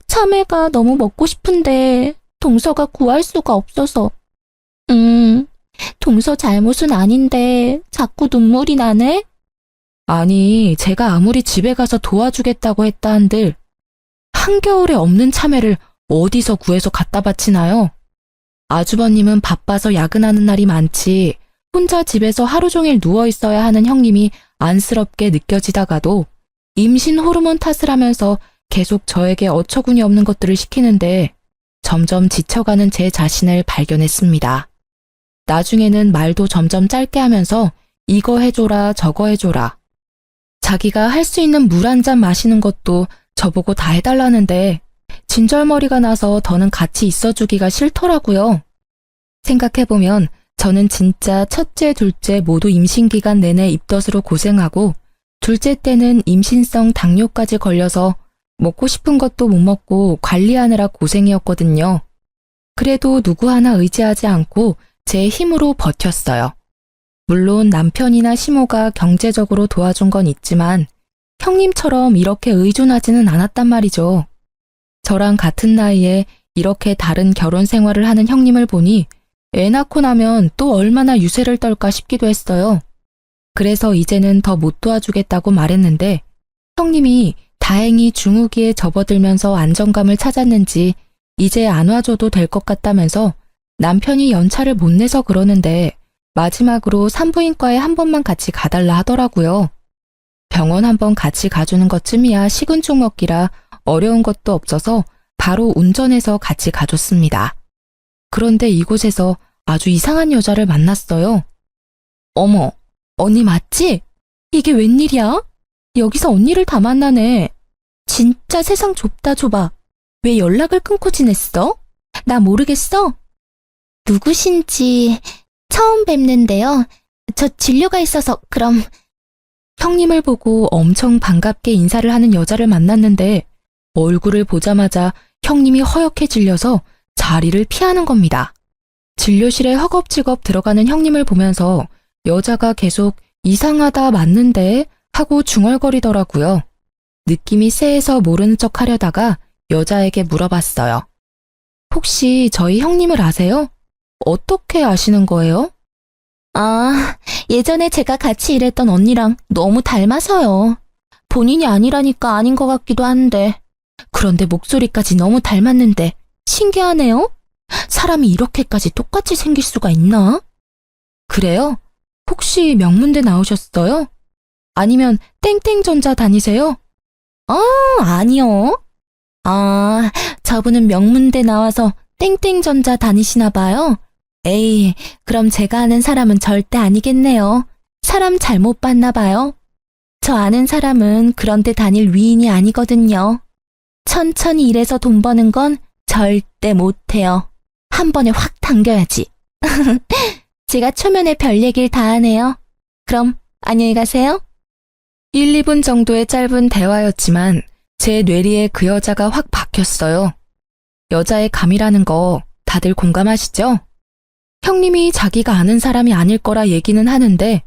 참외가 너무 먹고 싶은데 동서가 구할 수가 없어서. 동서 잘못은 아닌데 자꾸 눈물이 나네? 아니, 제가 아무리 집에 가서 도와주겠다고 했다 한들 한겨울에 없는 참외를 어디서 구해서 갖다 바치나요? 아주버님은 바빠서 야근하는 날이 많지 혼자 집에서 하루 종일 누워 있어야 하는 형님이 안쓰럽게 느껴지다가도 임신 호르몬 탓을 하면서 계속 저에게 어처구니 없는 것들을 시키는데 점점 지쳐가는 제 자신을 발견했습니다. 나중에는 말도 점점 짧게 하면서 이거 해줘라 저거 해줘라. 자기가 할 수 있는 물 한 잔 마시는 것도 저보고 다 해달라는데 진절머리가 나서 더는 같이 있어주기가 싫더라고요. 생각해보면 저는 진짜 첫째, 둘째 모두 임신 기간 내내 입덧으로 고생하고 둘째 때는 임신성 당뇨까지 걸려서 먹고 싶은 것도 못 먹고 관리하느라 고생이었거든요. 그래도 누구 하나 의지하지 않고 제 힘으로 버텼어요. 물론 남편이나 시모가 경제적으로 도와준 건 있지만 형님처럼 이렇게 의존하지는 않았단 말이죠. 저랑 같은 나이에 이렇게 다른 결혼 생활을 하는 형님을 보니 애 낳고 나면 또 얼마나 유세를 떨까 싶기도 했어요. 그래서 이제는 더 못 도와주겠다고 말했는데 형님이 다행히 중후기에 접어들면서 안정감을 찾았는지 이제 안 와줘도 될 것 같다면서 남편이 연차를 못 내서 그러는데 마지막으로 산부인과에 한 번만 같이 가달라 하더라고요. 병원 한 번 같이 가주는 것쯤이야 식은 죽 먹기라 어려운 것도 없어서 바로 운전해서 같이 가줬습니다. 그런데 이곳에서 아주 이상한 여자를 만났어요. 어머, 언니 맞지? 이게 웬일이야? 여기서 언니를 다 만나네. 진짜 세상 좁다 좁아. 왜 연락을 끊고 지냈어? 나 모르겠어? 누구신지 처음 뵙는데요. 저 진료가 있어서 그럼. 형님을 보고 엄청 반갑게 인사를 하는 여자를 만났는데 얼굴을 보자마자 형님이 허옇게 질려서 자리를 피하는 겁니다. 진료실에 허겁지겁 들어가는 형님을 보면서 여자가 계속 이상하다 맞는데 하고 중얼거리더라고요. 느낌이 쎄해서 모르는 척 하려다가 여자에게 물어봤어요. 혹시 저희 형님을 아세요? 어떻게 아시는 거예요? 아, 예전에 제가 같이 일했던 언니랑 너무 닮아서요. 본인이 아니라니까 아닌 것 같기도 한데. 그런데 목소리까지 너무 닮았는데 신기하네요. 사람이 이렇게까지 똑같이 생길 수가 있나? 그래요? 혹시 명문대 나오셨어요? 아니면 땡땡전자 다니세요? 아니요. 아, 저분은 명문대 나와서 땡땡전자 다니시나 봐요. 에이, 그럼 제가 아는 사람은 절대 아니겠네요. 사람 잘못 봤나 봐요. 저 아는 사람은 그런 데 다닐 위인이 아니거든요. 천천히 일해서 돈 버는 건 절대 못해요. 한 번에 확 당겨야지. 제가 초면에 별 얘기를 다 하네요. 그럼 안녕히 가세요. 1, 2분 정도의 짧은 대화였지만 제 뇌리에 그 여자가 확 박혔어요. 여자의 감이라는 거 다들 공감하시죠? 형님이 자기가 아는 사람이 아닐 거라 얘기는 하는데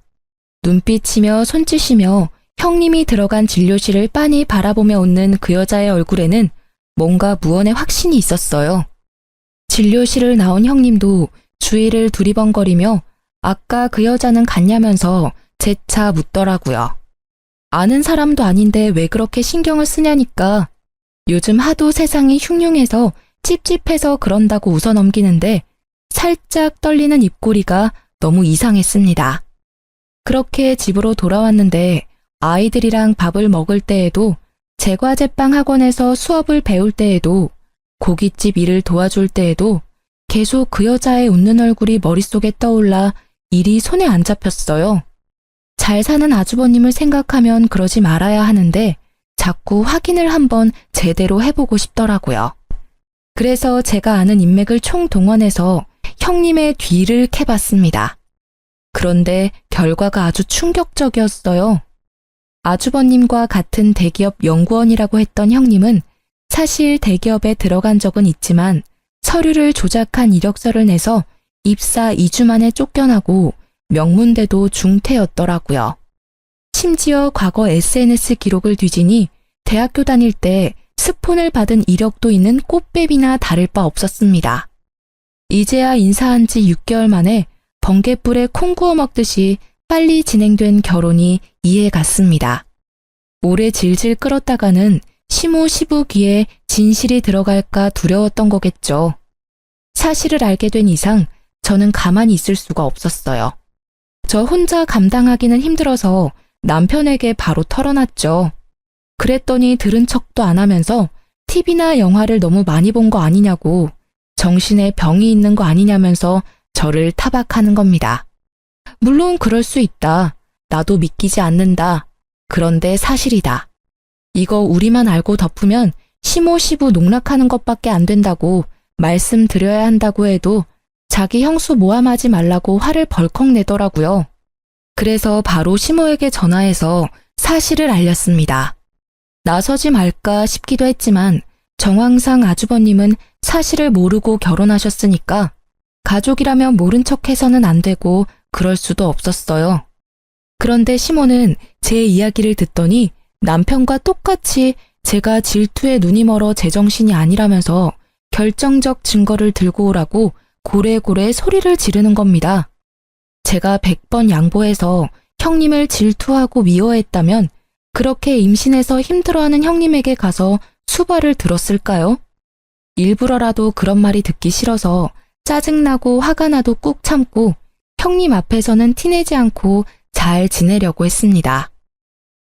눈빛이며 손짓이며 형님이 들어간 진료실을 빤히 바라보며 웃는 그 여자의 얼굴에는 뭔가 무언의 확신이 있었어요. 진료실을 나온 형님도 주위를 두리번거리며 아까 그 여자는 갔냐면서 재차 묻더라고요. 아는 사람도 아닌데 왜 그렇게 신경을 쓰냐니까. 요즘 하도 세상이 흉흉해서 찝찝해서 그런다고 웃어넘기는데 살짝 떨리는 입꼬리가 너무 이상했습니다. 그렇게 집으로 돌아왔는데 아이들이랑 밥을 먹을 때에도 제과제빵 학원에서 수업을 배울 때에도 고깃집 일을 도와줄 때에도 계속 그 여자의 웃는 얼굴이 머릿속에 떠올라 일이 손에 안 잡혔어요. 잘 사는 아주버님을 생각하면 그러지 말아야 하는데 자꾸 확인을 한번 제대로 해보고 싶더라고요. 그래서 제가 아는 인맥을 총동원해서 형님의 뒤를 캐봤습니다. 그런데 결과가 아주 충격적이었어요. 아주버님과 같은 대기업 연구원이라고 했던 형님은 사실 대기업에 들어간 적은 있지만 서류를 조작한 이력서를 내서 입사 2주 만에 쫓겨나고 명문대도 중퇴였더라고요. 심지어 과거 SNS 기록을 뒤지니 대학교 다닐 때 스폰을 받은 이력도 있는 꽃뱀이나 다를 바 없었습니다. 이제야 인사한 지 6개월 만에 번갯불에 콩 구워 먹듯이 빨리 진행된 결혼이 이해 갔습니다. 오래 질질 끌었다가는 시모 시부 귀에 진실이 들어갈까 두려웠던 거겠죠. 사실을 알게 된 이상 저는 가만히 있을 수가 없었어요. 저 혼자 감당하기는 힘들어서 남편에게 바로 털어놨죠. 그랬더니 들은 척도 안 하면서 TV나 영화를 너무 많이 본 거 아니냐고, 정신에 병이 있는 거 아니냐면서 저를 타박하는 겁니다. 물론 그럴 수 있다. 나도 믿기지 않는다. 그런데 사실이다. 이거 우리만 알고 덮으면 시모시부 농락하는 것밖에 안 된다고 말씀드려야 한다고 해도 자기 형수 모함하지 말라고 화를 벌컥 내더라고요. 그래서 바로 시모에게 전화해서 사실을 알렸습니다. 나서지 말까 싶기도 했지만 정황상 아주버님은 사실을 모르고 결혼하셨으니까 가족이라면 모른 척해서는 안 되고 그럴 수도 없었어요. 그런데 시모는 제 이야기를 듣더니 남편과 똑같이 제가 질투에 눈이 멀어 제정신이 아니라면서 결정적 증거를 들고 오라고 고래고래 소리를 지르는 겁니다. 제가 100번 양보해서 형님을 질투하고 미워했다면 그렇게 임신해서 힘들어하는 형님에게 가서 수발을 들었을까요? 일부러라도 그런 말이 듣기 싫어서 짜증나고 화가 나도 꾹 참고 형님 앞에서는 티내지 않고 잘 지내려고 했습니다.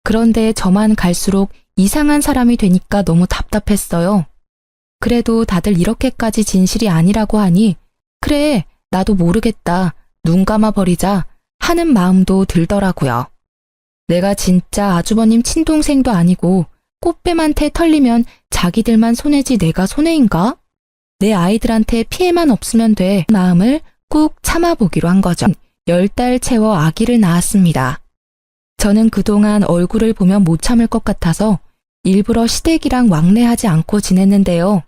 그런데 저만 갈수록 이상한 사람이 되니까 너무 답답했어요. 그래도 다들 이렇게까지 진실이 아니라고 하니 그래, 나도 모르겠다, 눈 감아버리자 하는 마음도 들더라고요. 내가 진짜 아주버님 친동생도 아니고 꽃뱀한테 털리면 자기들만 손해지 내가 손해인가? 내 아이들한테 피해만 없으면 돼 마음을 꾹 참아보기로 한 거죠. 10달 채워 아기를 낳았습니다. 저는 그동안 얼굴을 보면 못 참을 것 같아서 일부러 시댁이랑 왕래하지 않고 지냈는데요.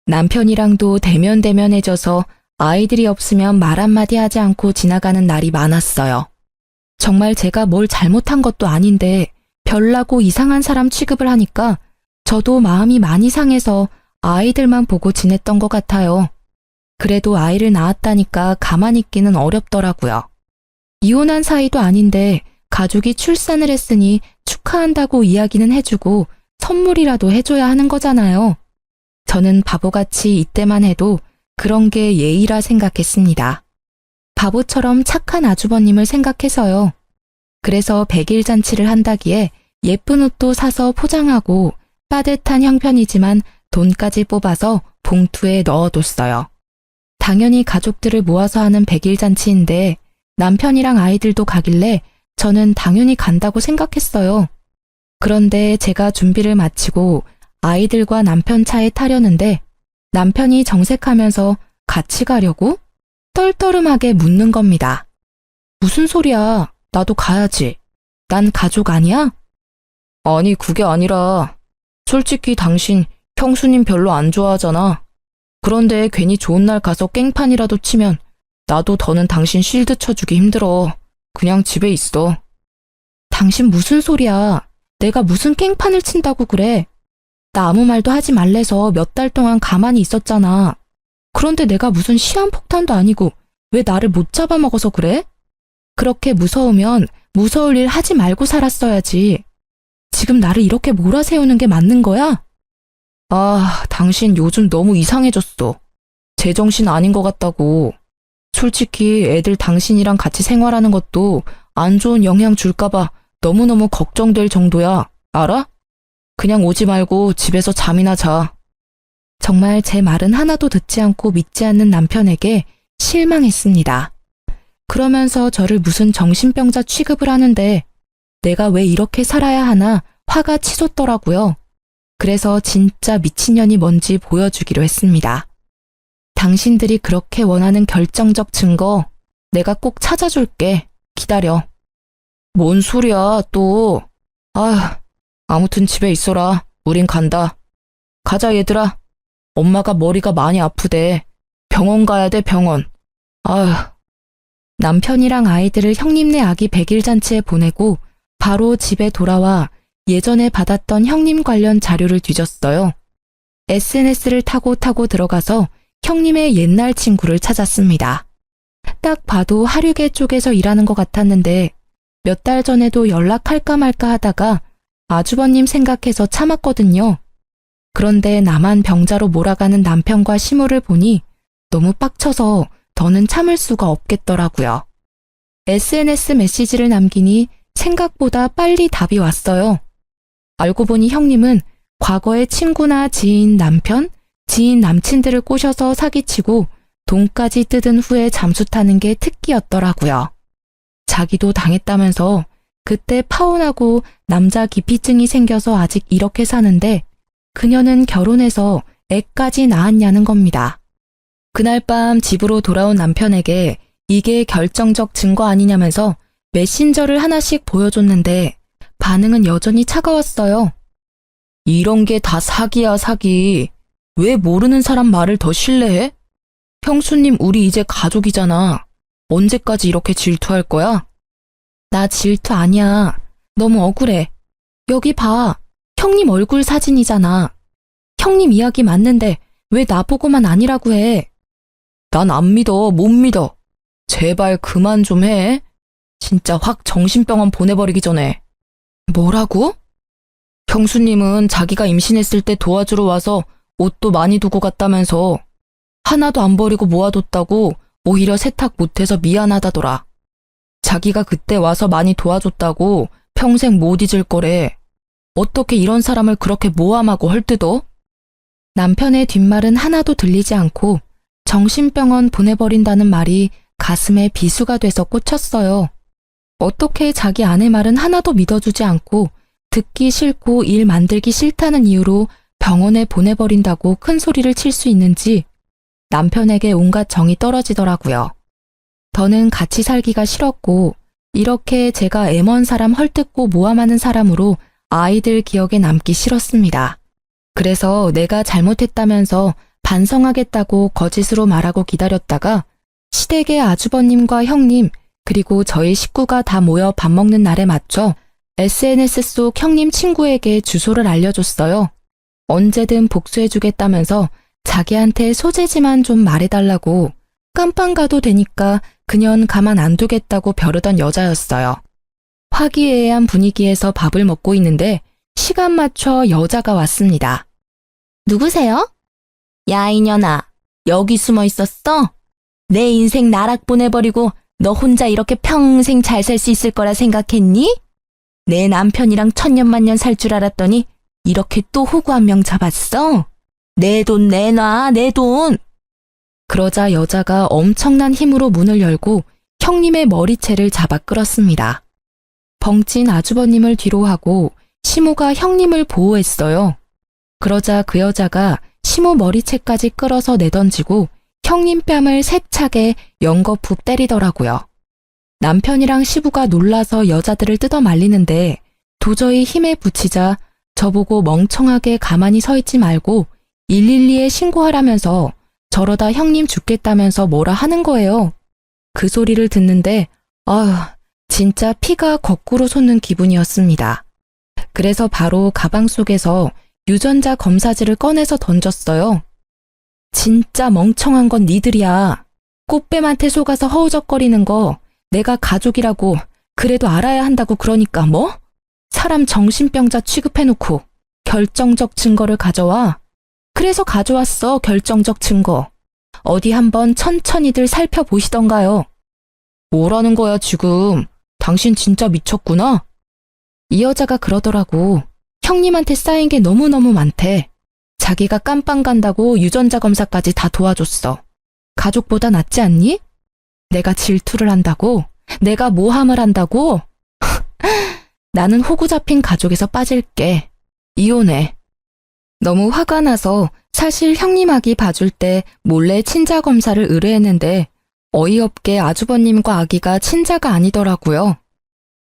남편이랑도 대면대면해져서 아이들이 없으면 말 한마디 하지 않고 지나가는 날이 많았어요. 정말 제가 뭘 잘못한 것도 아닌데 별나고 이상한 사람 취급을 하니까 저도 마음이 많이 상해서 아이들만 보고 지냈던 것 같아요. 그래도 아이를 낳았다니까 가만히 있기는 어렵더라고요. 이혼한 사이도 아닌데 가족이 출산을 했으니 축하한다고 이야기는 해주고 선물이라도 해줘야 하는 거잖아요. 저는 바보같이 이때만 해도 그런 게 예의라 생각했습니다. 바보처럼 착한 아주버님을 생각해서요. 그래서 100일 잔치를 한다기에 예쁜 옷도 사서 포장하고 빠듯한 형편이지만 돈까지 뽑아서 봉투에 넣어뒀어요. 당연히 가족들을 모아서 하는 100일 잔치인데 남편이랑 아이들도 가길래 저는 당연히 간다고 생각했어요. 그런데 제가 준비를 마치고 아이들과 남편 차에 타려는데 남편이 정색하면서 같이 가려고? 떨떠름하게 묻는 겁니다. 무슨 소리야? 나도 가야지. 난 가족 아니야? 아니, 그게 아니라 솔직히 당신 형수님 별로 안 좋아하잖아. 그런데 괜히 좋은 날 가서 깽판이라도 치면 나도 더는 당신 실드 쳐주기 힘들어. 그냥 집에 있어. 당신 무슨 소리야? 내가 무슨 깽판을 친다고 그래? 나 아무 말도 하지 말래서 몇 달 동안 가만히 있었잖아. 그런데 내가 무슨 시한폭탄도 아니고 왜 나를 못 잡아먹어서 그래? 그렇게 무서우면 무서울 일 하지 말고 살았어야지. 지금 나를 이렇게 몰아세우는 게 맞는 거야? 아, 당신 요즘 너무 이상해졌어. 제정신 아닌 것 같다고. 솔직히 애들 당신이랑 같이 생활하는 것도 안 좋은 영향 줄까봐 너무너무 걱정될 정도야. 알아? 그냥 오지 말고 집에서 잠이나 자. 정말 제 말은 하나도 듣지 않고 믿지 않는 남편에게 실망했습니다. 그러면서 저를 무슨 정신병자 취급을 하는데 내가 왜 이렇게 살아야 하나 화가 치솟더라고요. 그래서 진짜 미친년이 뭔지 보여주기로 했습니다. 당신들이 그렇게 원하는 결정적 증거 내가 꼭 찾아줄게. 기다려. 뭔 소리야, 또. 아무튼 집에 있어라. 우린 간다. 가자, 얘들아. 엄마가 머리가 많이 아프대. 병원 가야 돼, 병원. 남편이랑 아이들을 형님네 아기 100일 잔치에 보내고 바로 집에 돌아와 예전에 받았던 형님 관련 자료를 뒤졌어요. SNS를 타고 들어가서 형님의 옛날 친구를 찾았습니다. 딱 봐도 하류계 쪽에서 일하는 것 같았는데 몇 달 전에도 연락할까 말까 하다가 아주버님 생각해서 참았거든요. 그런데 나만 병자로 몰아가는 남편과 시모를 보니 너무 빡쳐서 더는 참을 수가 없겠더라고요. SNS 메시지를 남기니 생각보다 빨리 답이 왔어요. 알고 보니 형님은 과거의 친구나 지인 남편, 지인 남친들을 꼬셔서 사기치고 돈까지 뜯은 후에 잠수 타는 게 특기였더라고요. 자기도 당했다면서 그때 파혼하고 남자 기피증이 생겨서 아직 이렇게 사는데 그녀는 결혼해서 애까지 낳았냐는 겁니다. 그날 밤 집으로 돌아온 남편에게 이게 결정적 증거 아니냐면서 메신저를 하나씩 보여줬는데 반응은 여전히 차가웠어요. 이런 게 다 사기야, 사기. 왜 모르는 사람 말을 더 신뢰해? 형수님, 우리 이제 가족이잖아. 언제까지 이렇게 질투할 거야? 나 질투 아니야. 너무 억울해. 여기 봐. 형님 얼굴 사진이잖아. 형님 이야기 맞는데 왜 나보고만 아니라고 해? 난 안 믿어, 못 믿어. 제발 그만 좀 해. 진짜 확 정신병원 보내버리기 전에. 뭐라고? 형수님은 자기가 임신했을 때 도와주러 와서 옷도 많이 두고 갔다면서 하나도 안 버리고 모아뒀다고 오히려 세탁 못해서 미안하다더라. 자기가 그때 와서 많이 도와줬다고 평생 못 잊을 거래. 어떻게 이런 사람을 그렇게 모함하고 헐뜯어? 남편의 뒷말은 하나도 들리지 않고 정신병원 보내버린다는 말이 가슴에 비수가 돼서 꽂혔어요. 어떻게 자기 아내 말은 하나도 믿어주지 않고 듣기 싫고 일 만들기 싫다는 이유로 병원에 보내버린다고 큰 소리를 칠 수 있는지 남편에게 온갖 정이 떨어지더라고요. 더는 같이 살기가 싫었고 이렇게 제가 애먼 사람 헐뜯고 모함하는 사람으로 아이들 기억에 남기 싫었습니다. 그래서 내가 잘못했다면서 반성하겠다고 거짓으로 말하고 기다렸다가 시댁의 아주버님과 형님 그리고 저희 식구가 다 모여 밥 먹는 날에 맞춰 SNS 속 형님 친구에게 주소를 알려줬어요. 언제든 복수해주겠다면서 자기한테 소재지만 좀 말해달라고 깜빵 가도 되니까 그년 가만 안 두겠다고 벼르던 여자였어요. 화기애애한 분위기에서 밥을 먹고 있는데 시간 맞춰 여자가 왔습니다. 누구세요? 야 이년아, 여기 숨어 있었어? 내 인생 나락 보내버리고 너 혼자 이렇게 평생 잘 살 수 있을 거라 생각했니? 내 남편이랑 천년만년 살 줄 알았더니 이렇게 또 호구 한 명 잡았어? 내 돈 내놔, 내 돈! 그러자 여자가 엄청난 힘으로 문을 열고 형님의 머리채를 잡아 끌었습니다. 벙찐 아주버님을 뒤로 하고 시모가 형님을 보호했어요. 그러자 그 여자가 시모 머리채까지 끌어서 내던지고 형님 뺨을 세차게 연거푸 때리더라고요. 남편이랑 시부가 놀라서 여자들을 뜯어 말리는데 도저히 힘에 부치자 저보고 멍청하게 가만히 서 있지 말고 112에 신고하라면서 저러다 형님 죽겠다면서 뭐라 하는 거예요. 그 소리를 듣는데 진짜 피가 거꾸로 솟는 기분이었습니다. 그래서 바로 가방 속에서 유전자 검사지를 꺼내서 던졌어요. 진짜 멍청한 건 니들이야. 꽃뱀한테 속아서 허우적거리는 거 내가 가족이라고 그래도 알아야 한다고 그러니까 뭐? 사람 정신병자 취급해놓고 결정적 증거를 가져와. 그래서 가져왔어, 결정적 증거. 어디 한번 천천히들 살펴보시던가요. 뭐라는 거야, 지금. 당신 진짜 미쳤구나? 이 여자가 그러더라고. 형님한테 쌓인 게 너무너무 많대. 자기가 깜빵 간다고 유전자 검사까지 다 도와줬어. 가족보다 낫지 않니? 내가 질투를 한다고? 내가 모함을 한다고? 나는 호구 잡힌 가족에서 빠질게. 이혼해. 너무 화가 나서 사실 형님 아기 봐줄 때 몰래 친자 검사를 의뢰했는데 어이없게 아주버님과 아기가 친자가 아니더라고요.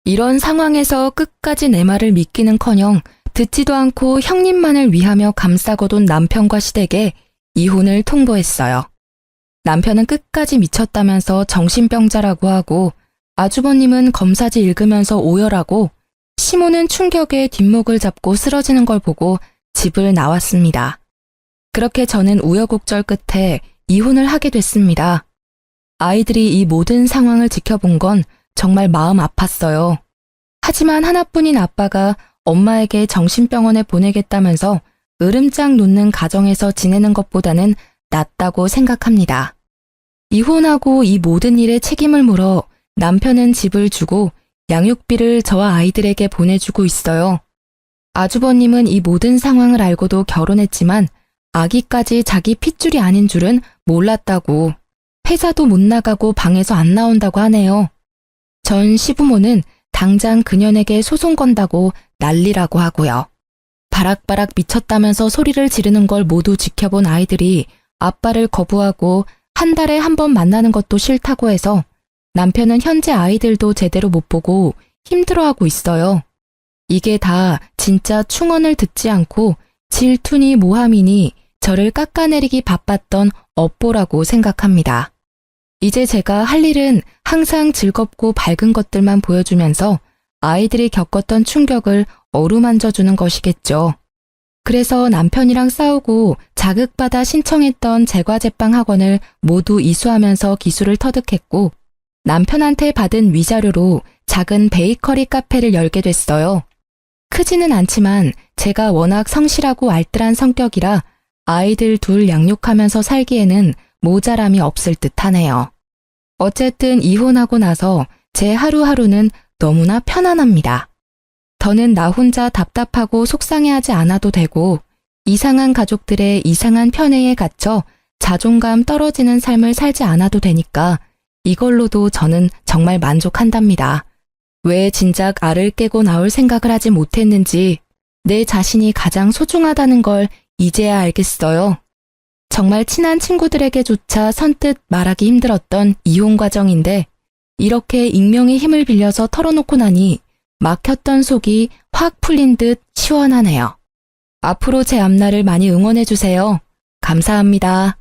이런 상황에서 끝까지 내 말을 믿기는커녕 듣지도 않고 형님만을 위하며 감싸고돈 남편과 시댁에 이혼을 통보했어요. 남편은 끝까지 미쳤다면서 정신병자라고 하고 아주버님은 검사지 읽으면서 오열하고 시모는 충격에 뒷목을 잡고 쓰러지는 걸 보고 집을 나왔습니다. 그렇게 저는 우여곡절 끝에 이혼을 하게 됐습니다. 아이들이 이 모든 상황을 지켜본 건 정말 마음 아팠어요. 하지만 하나뿐인 아빠가 엄마에게 정신병원에 보내겠다면서 으름장 놓는 가정에서 지내는 것보다는 낫다고 생각합니다. 이혼하고 이 모든 일에 책임을 물어 남편은 집을 주고 양육비를 저와 아이들에게 보내주고 있어요. 아주버님은 이 모든 상황을 알고도 결혼했지만 아기까지 자기 핏줄이 아닌 줄은 몰랐다고, 회사도 못 나가고 방에서 안 나온다고 하네요. 전 시부모는 당장 그년에게 소송 건다고 난리라고 하고요. 바락바락 미쳤다면서 소리를 지르는 걸 모두 지켜본 아이들이 아빠를 거부하고 한 달에 한 번 만나는 것도 싫다고 해서 남편은 현재 아이들도 제대로 못 보고 힘들어하고 있어요. 이게 다 진짜 충언을 듣지 않고 질투니 모함이니 저를 깎아내리기 바빴던 업보라고 생각합니다. 이제 제가 할 일은 항상 즐겁고 밝은 것들만 보여주면서 아이들이 겪었던 충격을 어루만져주는 것이겠죠. 그래서 남편이랑 싸우고 자극받아 신청했던 제과제빵 학원을 모두 이수하면서 기술을 터득했고 남편한테 받은 위자료로 작은 베이커리 카페를 열게 됐어요. 크지는 않지만 제가 워낙 성실하고 알뜰한 성격이라 아이들 둘 양육하면서 살기에는 모자람이 없을 듯하네요. 어쨌든 이혼하고 나서 제 하루하루는 너무나 편안합니다. 더는 나 혼자 답답하고 속상해하지 않아도 되고 이상한 가족들의 이상한 편애에 갇혀 자존감 떨어지는 삶을 살지 않아도 되니까 이걸로도 저는 정말 만족한답니다. 왜 진작 알을 깨고 나올 생각을 하지 못했는지 내 자신이 가장 소중하다는 걸 이제야 알겠어요. 정말 친한 친구들에게조차 선뜻 말하기 힘들었던 이혼 과정인데 이렇게 익명의 힘을 빌려서 털어놓고 나니 막혔던 속이 확 풀린 듯 시원하네요. 앞으로 제 앞날을 많이 응원해주세요. 감사합니다.